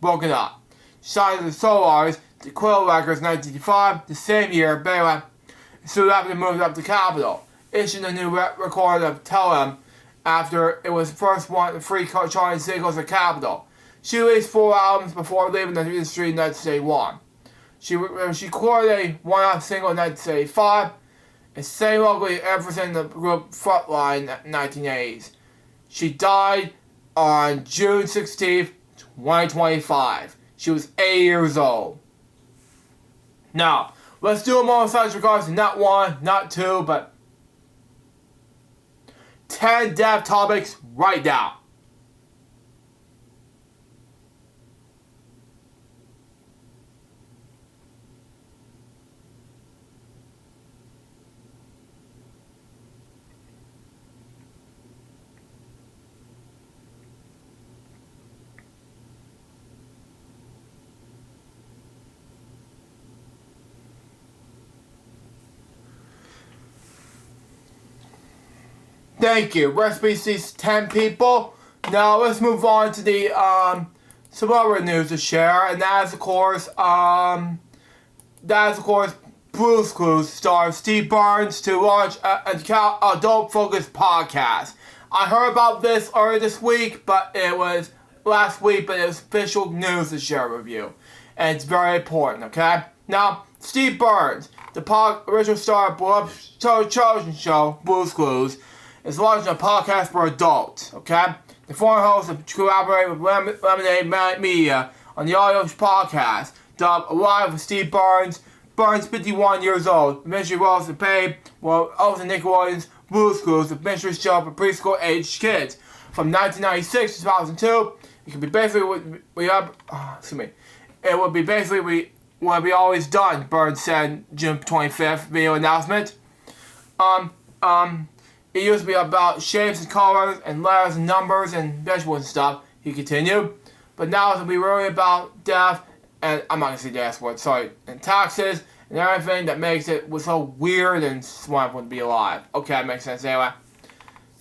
S1: broken up. Signed as a solo artist to Quill Records in 1985. The same year, Bela soon after moved up to Capitol. Issued a new recording of Tell 'Em after it was first one of the 3 charting singles at Capitol. She released 4 albums before leaving the industry in 1981. She recorded a one-off single in 1985 and sang locally ever since the group Frontline in the 1980s. She died on June 16, 2025. She was 80 years old. Now, let's do a more such regards to not 1, not 2, but 10 death topics right now. Thank you. Rest in peace, these 10 people. Now let's move on to the some other news to share, and that is of course Blue's Clues star Steve Burns to launch an adult-focused podcast. I heard about this earlier this week, but it was last week, but it was official news to share with you, and it's very important. Okay. Now Steve Burns, the original star of the television show Blue's Clues, is launching a podcast for adults, okay? The former host of collaborating with Lemonade Media on the audio podcast, dubbed Alive with Steve Burns. Burns, 51 years old, mystery roles to pay, while also Nick Williams' Blue's Clues, the mystery show for preschool-aged kids. From 1996 to 2002, it could be basically it would be basically what we always done, Burns said June 25th video announcement. It used to be about shapes and colors and letters and numbers and vegetables and stuff. He continued. but now it's going to be really about death, and I'm not going to say the S word, sorry, and taxes, and everything that makes it so weird and wonderful to be alive. Okay, that makes sense anyway.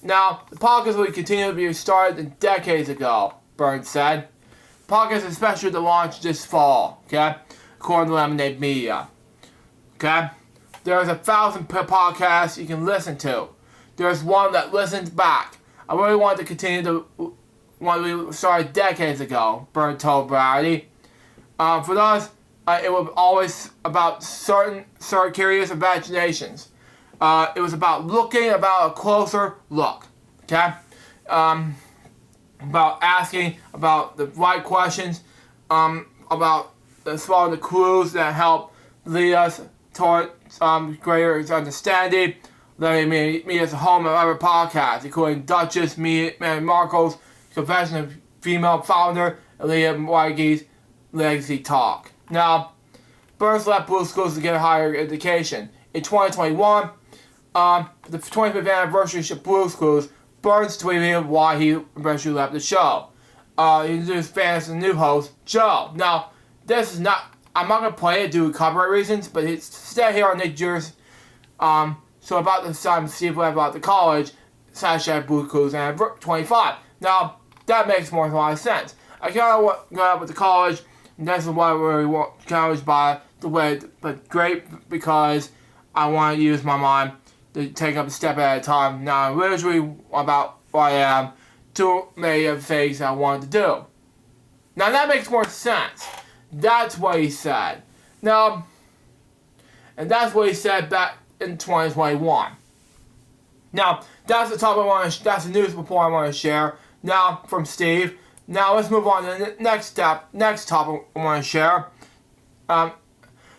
S1: Now, the podcast will continue to be started decades ago, Burns said. The podcast is scheduled to launch this fall, okay, according to Lemonade Media. Okay? There's 1,000 podcasts you can listen to. There's one that listens back. I really want to continue to what we started decades ago, Burns told Variety. For us, it was always about certain curious imaginations. It was about about a closer look, okay? About asking about the right questions, about following the clues that help lead us toward greater understanding. Letting me as a home of other podcasts, including Duchess, Mary Markle's Confession of Female Founder, and Leah Wygie's Legacy Talk. Now, Burns left Blues Clues to get a higher education. In 2021, the 25th anniversary of Blues Clues, Burns tweeted why he eventually left the show. He introduced fans to the new host, Joe. Now, this is not, I'm not going to play it due to copyright reasons, but it's set here on Nick Juris. So about this time, Steve went about the college, / Blues Clues, and 25. Now, that makes more than a lot of sense. I kind of got up with the college, and that's why I really challenged by the way, but great because I want to use my mind to take up a step at a time. Now, I'm literally about where I am, too many of the things I wanted to do. Now, that makes more sense. That's what he said. Now, and that's what he said back in 2021. Now, that's the topic that's the news report I want to share. Now, from Steve. Now, let's move on to the next topic I want to share.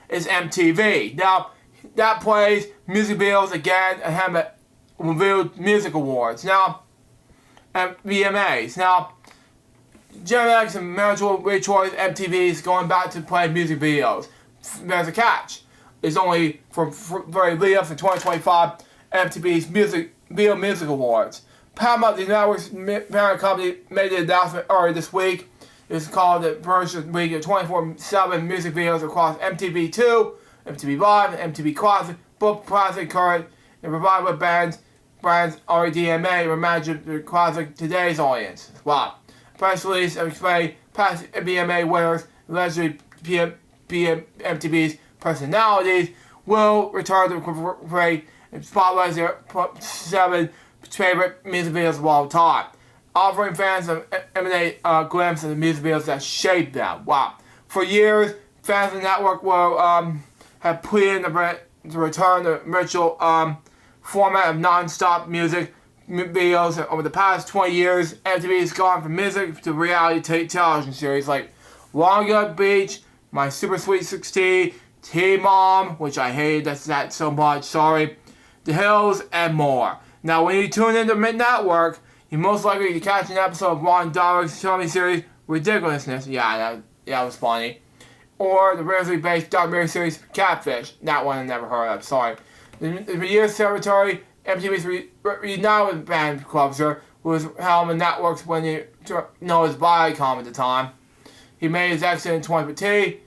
S1: Is MTV. Now, that plays music videos again and have revealed music awards. Now, and VMAs. Now, Gen X and Marital Rechoice MTV is going back to play music videos. There's a catch. It's only for very lead up to 2025 MTV's Video Music Awards. Paramount, the network's parent company, made the announcement earlier this week. It's called the first week of 24/7 music videos across MTV2, MTV Live, and MTV Classic, both classic, current, and provide with brands RDMA reimagined the classic today's audience. Wow. Press release explained past VMA winners, allegedly MTV's personalities, will return to create and spotlight their 7 favorite music videos of all time, offering fans an eminent glimpse of the music videos that shaped them. Wow. For years, fans of the network will have pleaded to return to the ritual format of non-stop music videos. Over the past 20 years, MTV has gone from music to reality television series like Long Island Beach, My Super Sweet 16, Teen Mom, which I hated that so much, sorry, The Hills, and more. Now, when you tune into Mid-Network, you're most likely to catch an episode of Ron Dominic's comedy series, Ridiculousness, yeah, that was funny, or the Risley-based documentary series, Catfish, that one I never heard of, sorry. The year's territory, MTV's reunited with band Clubster, who was held in networks when you know as Viacom at the time. He made his exit in 2015.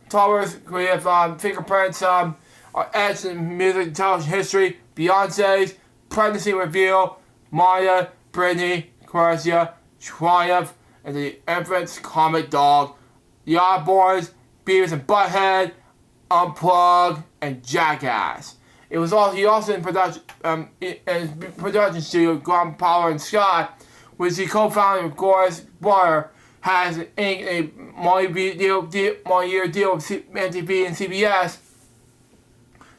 S1: Towers, creative fingerprints are etched in music and television history. Beyonce's pregnancy reveal, Maya, Britney, Corsia, Triumph, and the infant's comic dog. The Oddboys, Beavis and Butthead, Unplugged, and Jackass. He also in production studio Ground Power and Sky, which he co-founded with Gloria Boyer, has inked a multi-year deal with MTV and CBS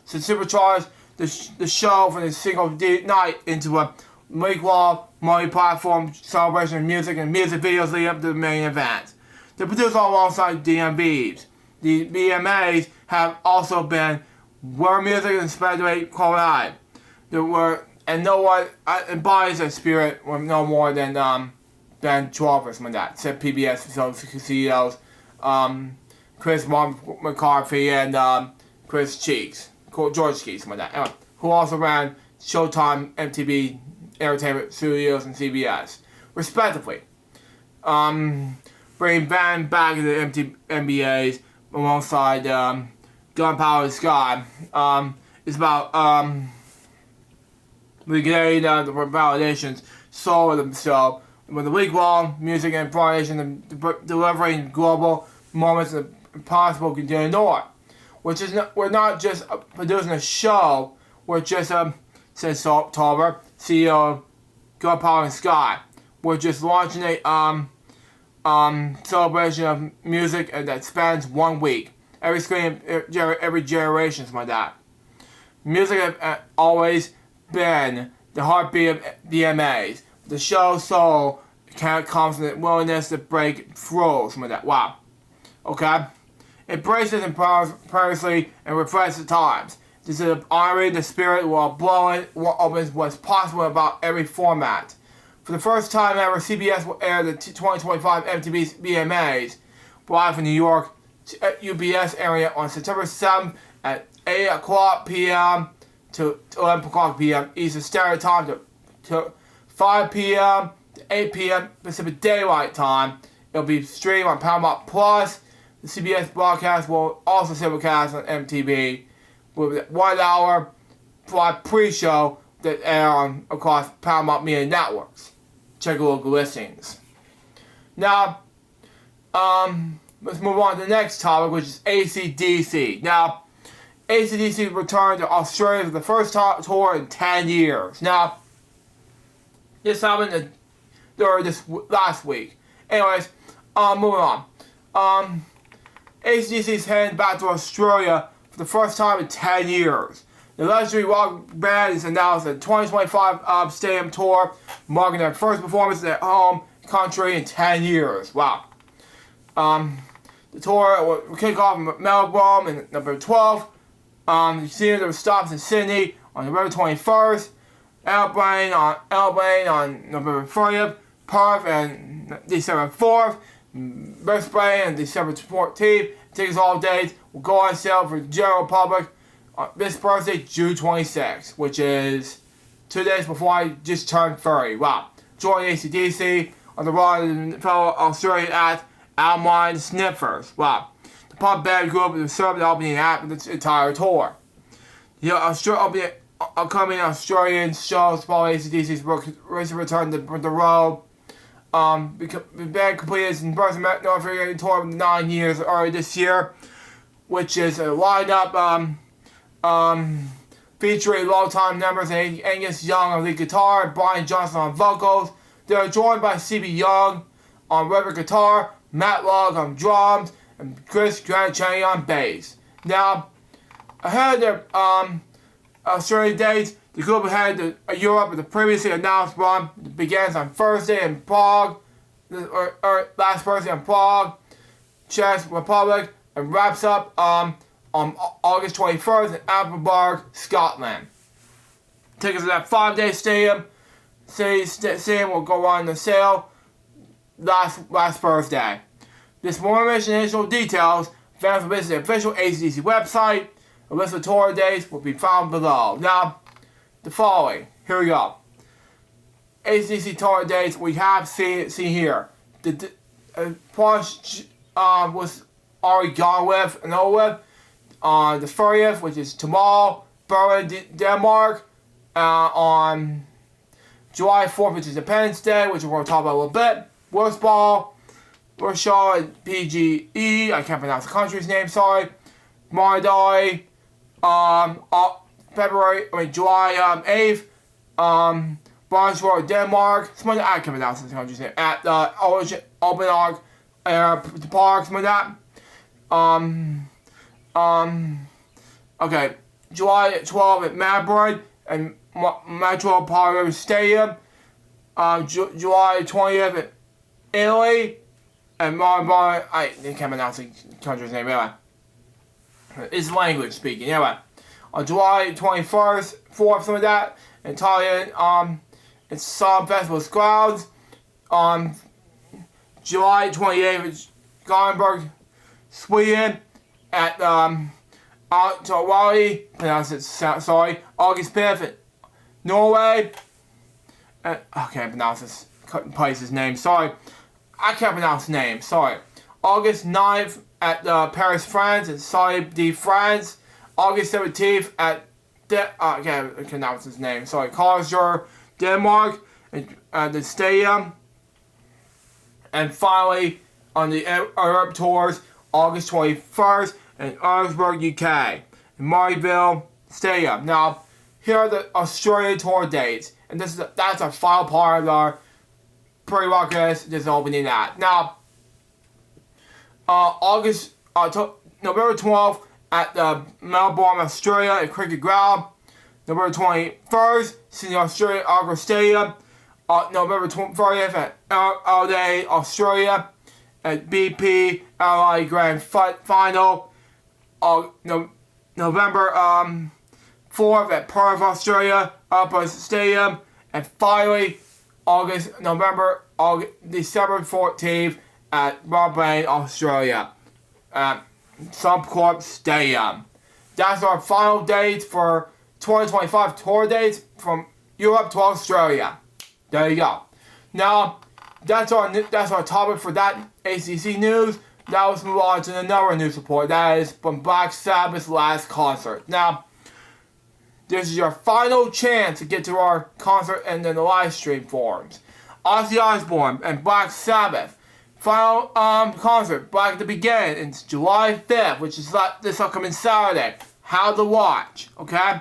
S1: to supercharge the show from a single night into a week-long multi-platform celebration of music and music videos leading up to the main event. They produce alongside DMVs. The VMAs have also been where music and speculate collide. And no one embodies that spirit with no more than 12 or something like that. Except PBS CEOs, Chris McCarthy and Chris Cheeks, George Cheeks, something like that. Anyway, who also ran Showtime, MTV, Entertainment Studios, and CBS, respectively. bringing band back to the MBAs alongside Gunpowder Sky. It's about getting the validations sold themselves with a week-long music and improvisation and delivering global moments of impossible to ignore. We're not just producing a show. We're just said Tolver, CEO of Gunpowder Sky. We're just launching a celebration of music that spans 1 week. Every screen, every generation, something like that. Music has always been the heartbeat of VMAs. The show's soul comes from the willingness to break through, something like that. Wow. Okay? Embraces and privacy and refresh the times. This is honoring the spirit while blowing what opens what's possible about every format. For the first time ever, CBS will air the 2025 MTV VMAs live in New York at UBS area on September 7th at 8 o'clock p.m. to 11 o'clock p.m. Eastern Standard Time to 5 p.m. to 8 p.m. Pacific Daylight Time. It'll be streamed on Paramount Plus. The CBS broadcast will also simulcast on MTV with 1 hour pre-show that air across Paramount Media Networks. Check your local listings. Now, let's move on to the next topic, which is AC/DC. Now, AC/DC returned to Australia for the first tour in 10 years. Now, this happened during this last week. Anyways, moving on. AC/DC is heading back to Australia for the first time in 10 years. The legendary rock band has announced a 2025 stadium tour, marking their first performance in their home country in 10 years. Wow. The tour will kick off in Melbourne in November 12th. You see there were stops in Sydney on November 21st, Melbourne on November 30th, Perth on December 4th, Brisbane on December 14th. Tickets all days will go on sale for the general public on this Thursday, June 26th, which is 2 days before I just turned 30. Wow. Join AC/DC on the run of fellow Australian act Almine Sniffers. Wow. The pop band group will serve the opening act with its entire tour. The upcoming Australian shows follow AC/DC's recent return to the road. The band completed its in-person North American tour 9 years early this year, which is a lineup featuring longtime members Angus Young on lead guitar and Brian Johnson on vocals. They are joined by C.B. Young on rhythm guitar, Matt Logg on drums, and Chris Granchani on bass. Now, ahead of their Australian dates, the group headed to Europe with the previously announced run that begins on Thursday in Prague, or last Thursday in Prague, Czech Republic, and wraps up on August 21st in Edinburgh, Scotland. Tickets to that 5-day stadium will go on the sale last Thursday. This more information and additional details, fans will visit the official AC/DC website. A list of tour dates will be found below. Now, the following. Here we go. AC/DC tour dates we have seen here. The Punch was already gone with and over with. On the 30th, which is tomorrow, Berlin, Denmark. On July 4th, which is Independence Day, which we're going to talk about a little bit. Warsaw and PGE. I can't pronounce the country's name. Sorry. Mardai. July 8th. Barnsworth, Denmark. I can't pronounce the country's name. At Open Arc Park. Something like that. Okay, July 12th at Melbourne and Metropolitan Stadium. July 20th at Italy and Melbourne. I can't pronounce the country's name anyway. It's language speaking anyway. On July 21st, 4th, something like that, in Italian, it's Song Festival's grounds. On July 28th, it's Gothenburg, Sweden. At Wally, pronounce it, sorry, August 5th at Norway. I can't pronounce this, couldn't place his name, sorry. I can't pronounce the name, sorry. August 9th at Paris, France, and Salle de France. August 17th at I can't pronounce his name, sorry. Karlsruhe, Denmark, at the stadium. And finally, on the Europe tours, August 21st in Augsburg, UK, in Maribville Stadium. Now, here are the Australia tour dates, and that's our final part of our pre-broadcast. This opening act. Now, November 12th at the Melbourne, Australia, at Cricket Ground. November 21st, Sydney, Australia, Augsburg Stadium. November 30th at Airdate, Australia, at BP LA Grand Final. November 4th at Perth, Australia, Upper Stadium. And finally, December 14th at Brisbane, Australia, at Suncorp Stadium. That's our final dates for 2025 tour dates from Europe to Australia. There you go. Now, that's our topic for that ACC news. Now let's move on to another news report. That is from Black Sabbath's last concert. Now, this is your final chance to get to our concert and then the live stream forums. Ozzy Osbourne and Black Sabbath final concert back at the beginning. It's July 5th, which is this upcoming Saturday. How to watch, okay?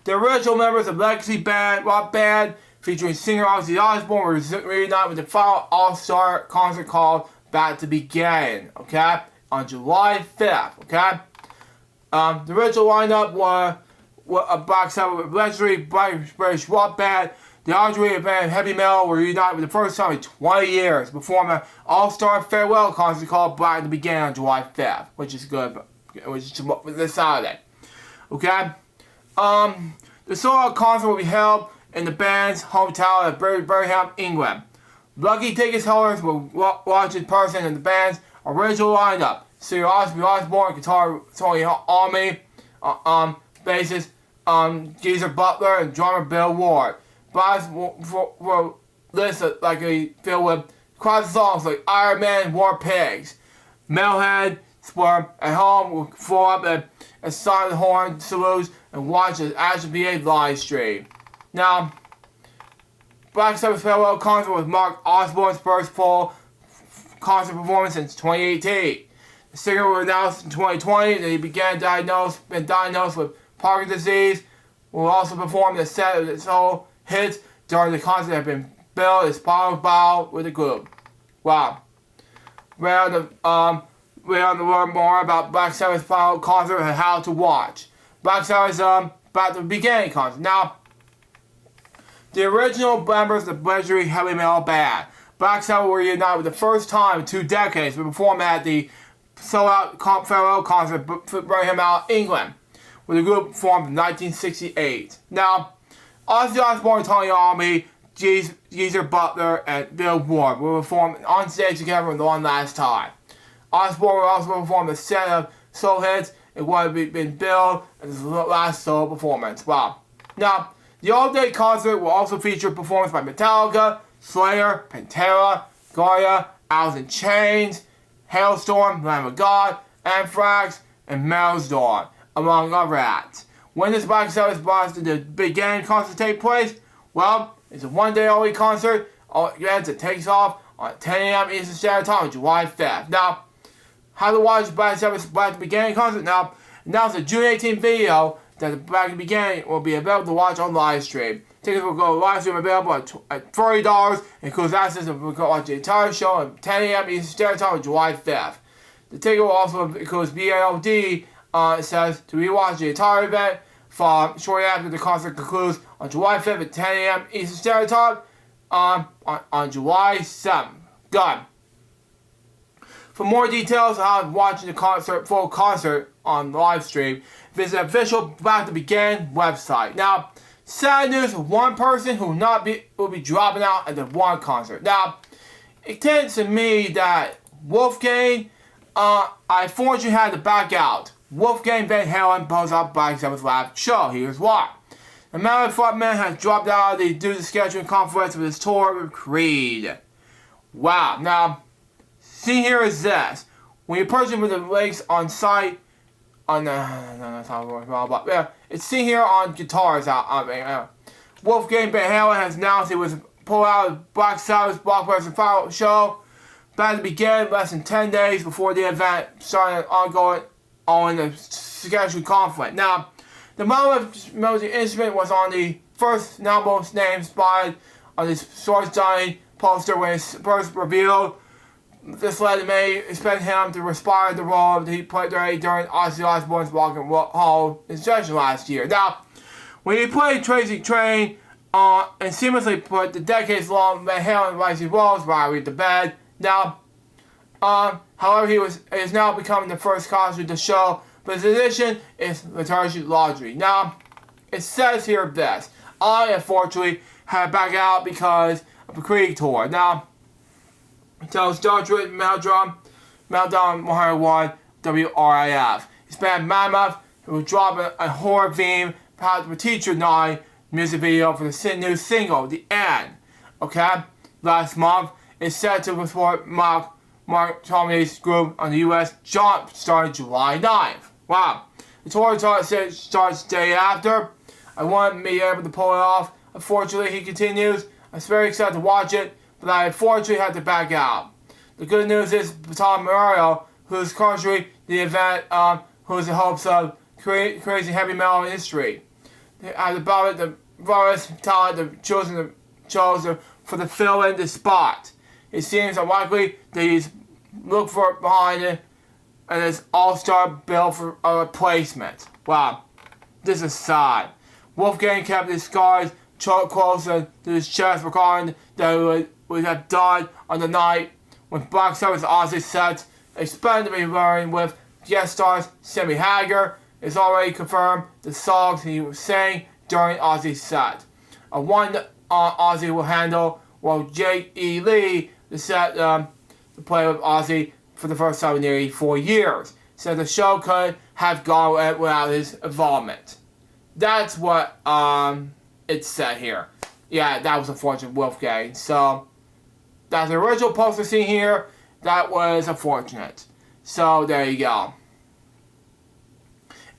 S1: The original members of Legacy Band, rock band, featuring singer Ozzy Osbourne, were reunited with the final all-star concert called Back to Begin, okay? On July 5th, okay? The original lineup was a Black Sabbath with legendary British rock band. The Andre band Heavy Metal were reunited for the first time in 20 years, performing an all-star farewell concert called Back to Begin on July 5th, which is good, which is this Saturday, okay? The sold-out concert will be held in the band's hometown of Birmingham, England. Lucky ticket holders will watch in person in the band's original lineup. Singer Ozzy Osbourne, guitar Tony Iommi, bassist Geezer Butler, and drummer Bill Ward. Bands were listed filled with classic songs like Iron Man, War Pigs. Metalhead were at home will flow up and sign the horn salutes and watch the Action VA live stream. Now, Black Sabbath's farewell concert was Mark Osborne's first full concert performance since 2018. The singer was announced in 2020 that he been diagnosed with Parkinson's disease. Will also perform a set of his solo hits during the concert that have been billed as Final Bow with the group. Wow. We're on to learn more about Black Sabbath's final concert and how to watch. Black Sabbath's Back to Begin concert. Now, the original members of the legendary heavy metal band, Black Sabbath, were reunited for the first time in 2 decades to perform at the sold-out farewell concert in Birmingham, England, where the group formed in 1968. Now, Ozzy Osbourne, Tony Iommi, Geezer Butler, and Bill Ward will perform on stage together one last time. Osbourne will also perform a set of soul hits in what had been billed as his last solo performance. Wow. Now, the all-day concert will also feature performances by Metallica, Slayer, Pantera, Goya, Alice in Chains, Hailstorm, Lamb of God, Anthrax, and Maelstrom, among other acts. When this Black Sabbath Back to Begin concert take place? Well, it's a one-day only concert. It takes off on 10 a.m. Eastern Standard Time on July 5th. Now, how to watch Black Sabbath's Back to Begin concert? Now, announced a June 18th video that the Back to Begin will be available to watch on live stream. Tickets will go live stream available at $40, includes access to watch the entire show at 10 a.m. Eastern Standard Time on July 5th. The ticket will also include VOD. It says to rewatch the entire event from shortly after the concert concludes on July 5th at 10 a.m. Eastern Standard Time on July 7th. Done. For more details on how watching the full concert on the live stream, visit the official Back to Begin website. Now, sad news for one person who will be dropping out at the one concert. Now, it tends to me that Wolfgang, I unfortunately had to back out. Wolfgang Van Halen pulls out Black Sabbath's live show. Here's why. The Metallica frontman has dropped out due to scheduling conflicts with his tour with Creed. Wow. Now, see here is this. When you purchase with the links on site, no, that's not what but yeah, it's seen here on guitars Wolfgang Van Halen has announced he was pulled out of Black Sabbath's Blockbuster final show. Band began less than 10 days before the event started ongoing on the scheduled conflict. Now, the music instrument was on the first album's name inspired on the Source Johnny poster when it first revealed. This led to May expect him to respire the role that he played during Ozzy Osbourne's Rock and Roll session last year. Now, when he played Crazy Train and seamlessly put the decades-long Van Halen rising roles right to bed. Now, however, he is now becoming the first concert to show, but his addition is Liturgy Laundry. Now, it says here this. I, unfortunately, had to back out because of the Creed tour. Now, it tells George Meltdown 101 WRIF. His band Mammoth, who will drop a horror theme part of the Teacher 9 music video for the new single, The End. Okay? Last month, it's set to report Mark Tommy's group on the U.S. jump starting July 9th. Wow. The tour starts the day after. I want to be able to pull it off. Unfortunately, he continues. I was very excited to watch it, but I unfortunately had to back out. The good news is Tom Mario, whose country the event, who's the hopes of crazy heavy metal history. As about it, the virus talent the chose for the fill in the spot. It seems unlikely that he's looked for behind it and his all-star bill for a replacement. Wow, this is sad. Wolfgang kept his scars choked closer to his chest, recalling that he would have died on the night when Black Sabbath's Ozzy sets expected to be running with guest stars Sammy Hagar. It's already confirmed the songs he was saying during Ozzy's set. One Ozzy will handle, while J.E. Lee the set to play with Ozzy for the first time in nearly 4 years. Said the show could have gone without his involvement. That's what it said here. Yeah, that was unfortunate, Wolfgang. So, that's the original poster seen here. That was unfortunate. So, there you go.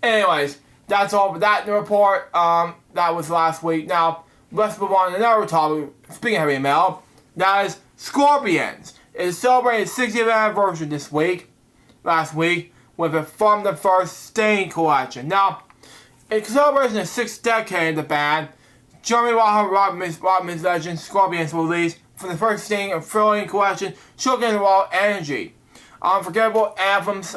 S1: Anyways, that's all for that report. That was last week. Now, let's move on to another topic. Speaking of heavy metal, that is Scorpions. It is celebrating its 60th anniversary this week, last week, with a From the First Stain collection. Now, in celebration of the 6th decade of the band, German rock music legend Scorpions will release From the First Stain a thrilling collection showcasing raw energy, unforgettable anthems,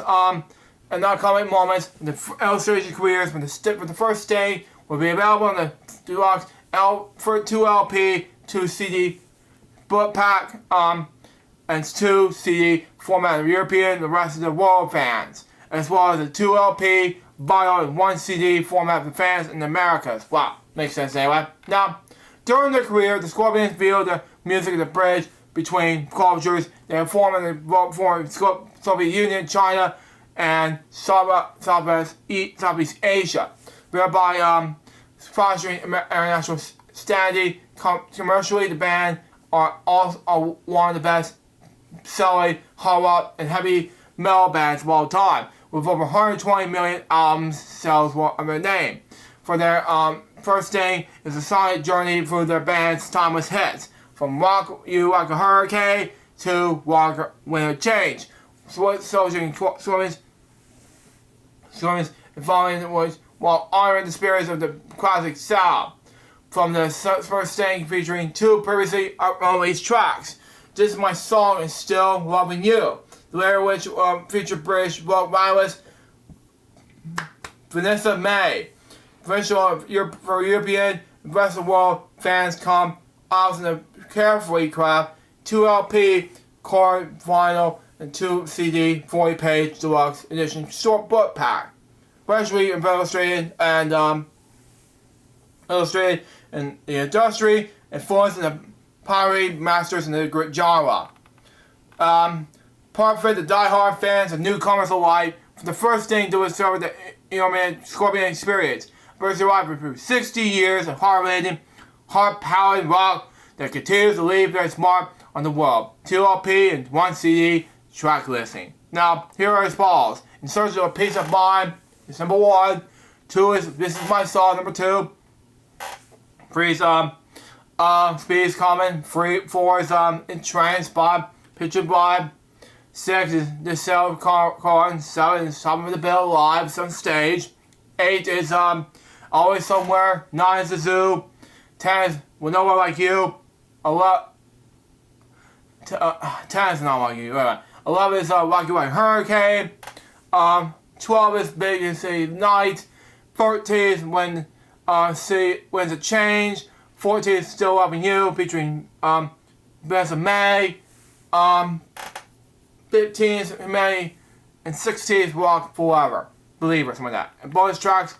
S1: and upcoming moments in the illustration careers from the First Stain will be available in the deluxe 2 LP, 2 CD book pack, and 2 CD format of European and the rest of the world fans, as well as the 2 LP, vinyl, and 1 CD format for fans in the Americas. Wow, makes sense anyway. Now, during their career, the Scorpions viewed the music as a bridge between cultures. They have formed the Soviet Union, China, and Southeast Asia, thereby fostering international standing. Commercially, the band are one of the best selling hard rock and heavy metal bands of all time, with over 120 million albums sales of their name. For their first thing is a solid journey through their band's timeless hits, from Rock You Like a Hurricane to Rock When It Change. Scorpions involving was while honoring the spirits of the classic sound. From the first thing featuring 2 previously unreleased tracks. This is My Song and Still Loving You, the later which featured British rock violinist Vanessa May. For European and rest of the world fans come out in a carefully crafted 2 LP, core vinyl, and 2 CD 40-page deluxe edition short book pack, freshly illustrated in the industry, influencing the pottery masters in the genre. Perfect the die-hard fans and newcomers alike for the first thing to discover the Scorpion experience. First arrived through 60 years of hard-hitting, hard-powered rock that continues to leave their mark on the world. 2 LP and 1 CD track listing. Now, here are his balls. In search of a peace of mind is number 1. 2 is This Is My Song, number 2. 3 is Speed is Common. 4 is Entranced by Picture by. 6 is The Cell Corn. 7 is Top of the Bill Live on stage. 8 is Always Somewhere. 9 is The Zoo. 10 is With No One Like You. 10 is Not Like You. 11 is Rocky Like Hurricane. 12 is Big and City Night. 13 is When When's a Change. 14 is Still Loving You featuring Best of May. 15 is Humanity. And 16 is Walk Forever. Believer, something like that. And bonus tracks,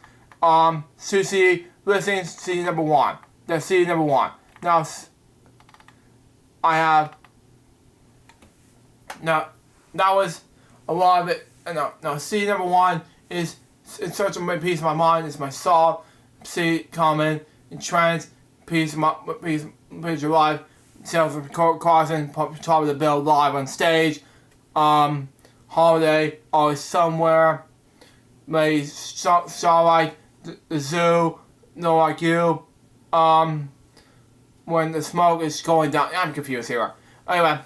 S1: Susie listening, CD number 1. That's CD number 1. Now, I have. Now, that was a lot of it. Now, CD number 1 is In Search of My Peace of My Mind. It's my song. CD Common, Entranced, Peace of Life, Sales of Carson, Top of the Bill Live on stage. Holiday, Always Somewhere. Maybe Starlight, the Zoo, No Like You. When the Smoke is Going Down. I'm confused here. Anyway,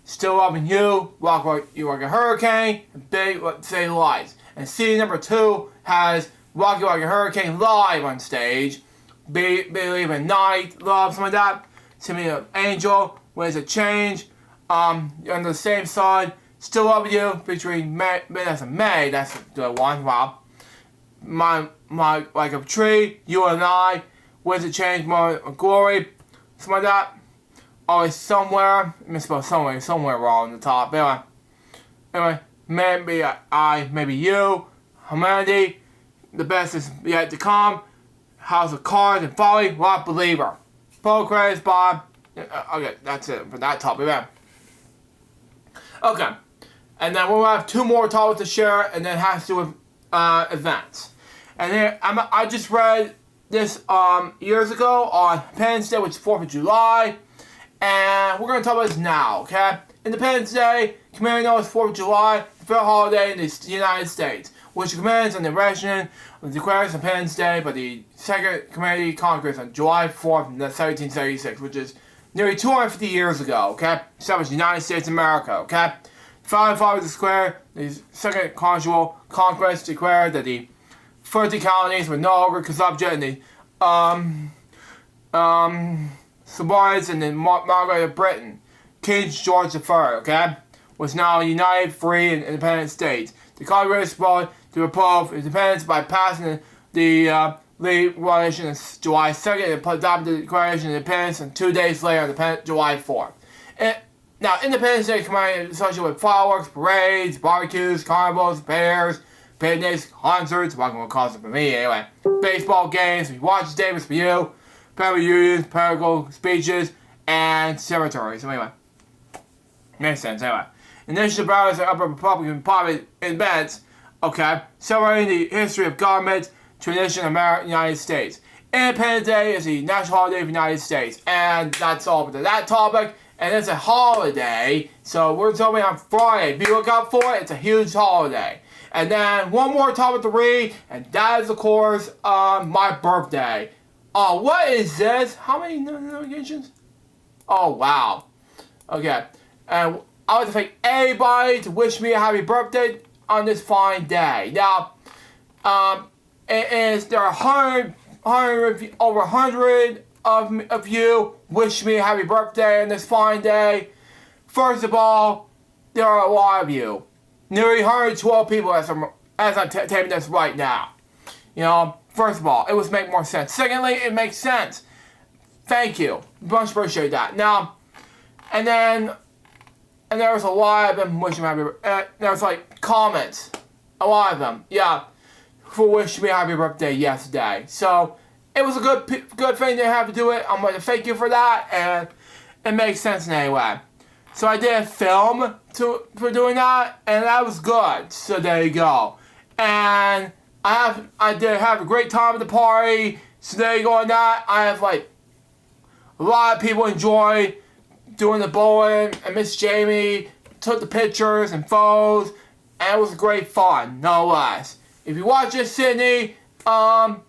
S1: Still Loving You, Walk Like You Like a Hurricane, and Big Say Lies. And CD number 2 has Walk You Like a Hurricane live on stage. Believe in Night, Love, something like that. Symphony of Angel, When's a Change. On the same side, Still Love You, featuring May, that's the one, wow. My Like a Tree, You and I, When's a Change, More Glory, something like that. Always Somewhere, I misspelled somewhere wrong on the top. Anyway, maybe I, maybe you, Humanity, The Best Is Yet to Come, House of Cards and Folly, Rock Believer. TheCrazyBunch's by. Okay, that's it for that topic, man. Okay, and then we'll have 2 more topics to share, and then it has to do with events. And then I just read this years ago on Independence Day, which is 4th of July, and we're going to talk about this now, okay? Independence Day, commemorating the 4th of July, the federal holiday in the United States, which commemorates on the recognition of the Declaration of Independence Day by the Second Community Congress on July 4th, 1776, which is nearly 250 years ago, okay? Established the United States of America, okay? The founding fathers declared, the Second Constitutional Congress declared that the 30 colonies were no longer subject and the subordinates in the Margaret of Britain. King George III, okay, was now a united, free, and independent state. The Congress brought to approve independence by passing the League Declaration on July 2nd and adopted the Declaration of Independence, and 2 days later, July 4th. Now, Independence Day is commemorated associated with fireworks, parades, barbecues, carnivals, fairs, picnics, concerts, welcome to concert for me anyway, baseball games, watch Davis for you, family reunions, political speeches, and cemeteries. So anyway, makes sense anyway. Initial ballots are upper Republican private events, okay, celebrating the history of government, tradition of the United States. Independence Day is the national holiday of the United States, and that's all for that topic. And it's a holiday, so we're talking on Friday. Be look out for it. It's a huge holiday. And then one more topic to read, and that is, of course, my birthday. Oh, what is this? How many notifications? Oh, wow. Okay. And I would like to thank everybody to wish me a happy birthday on this fine day. Now, there are over 100 of you wish me a happy birthday on this fine day. First of all, there are a lot of you. Nearly 112 people as I'm taping this right now. You know, first of all, it would make more sense. Secondly, it makes sense. Thank you. Much appreciate that. Now, and there was a lot of them wishing me happy birthday. There was like comments. A lot of them. Yeah. For wishing me a happy birthday yesterday. So, it was a good thing to have to do it. I'm going to thank you for that, and it makes sense in any way. So I did a film for doing that, and that was good. So there you go. And I did have a great time at the party. So there you go on that. I have like a lot of people enjoy doing the bowling, and Miss Jamie took the pictures and photos, and it was great fun, no less. If you watch this, Sydney, Lillian,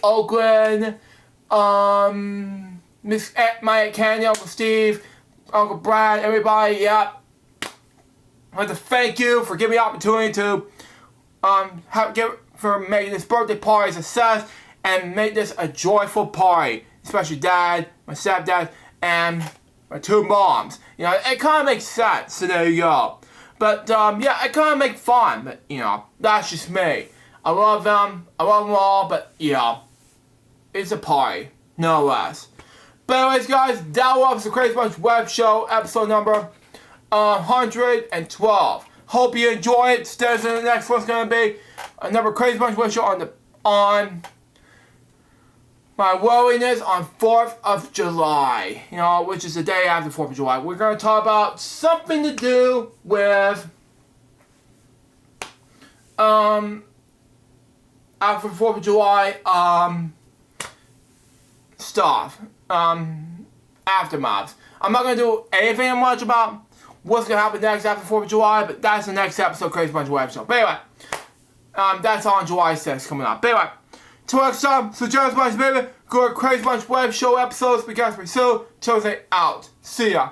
S1: Oakland, Miss Mike, Candy, Uncle Steve, Uncle Brad, everybody, yep. I'd like to thank you for giving me the opportunity to for making this birthday party a success and make this a joyful party. Especially Dad, my stepdad, and my 2 moms. You know, it kind of makes sense, so there you go. But, yeah, it kind of makes fun, but, you know, that's just me. I love them all, but, you know, it's a party, no less. But anyways, guys, that was the Crazy Bunch Web Show, episode number 112. Hope you enjoy it. Stay tuned. The next one's gonna be another Crazy Bunch Web Show on my willingness on 4th of July. You know, which is the day after 4th of July. We're gonna talk about something to do with after 4th of July stuff. Aftermaths. I'm not gonna do anything much about what's gonna happen next after 4th of July, but that's the next episode of Crazy Bunch Web Show. But anyway, that's on July 6th coming up. But anyway, till next time, so Joe's Bunch, baby, go to Crazy Bunch Web Show episodes because we're so chosen out. See ya.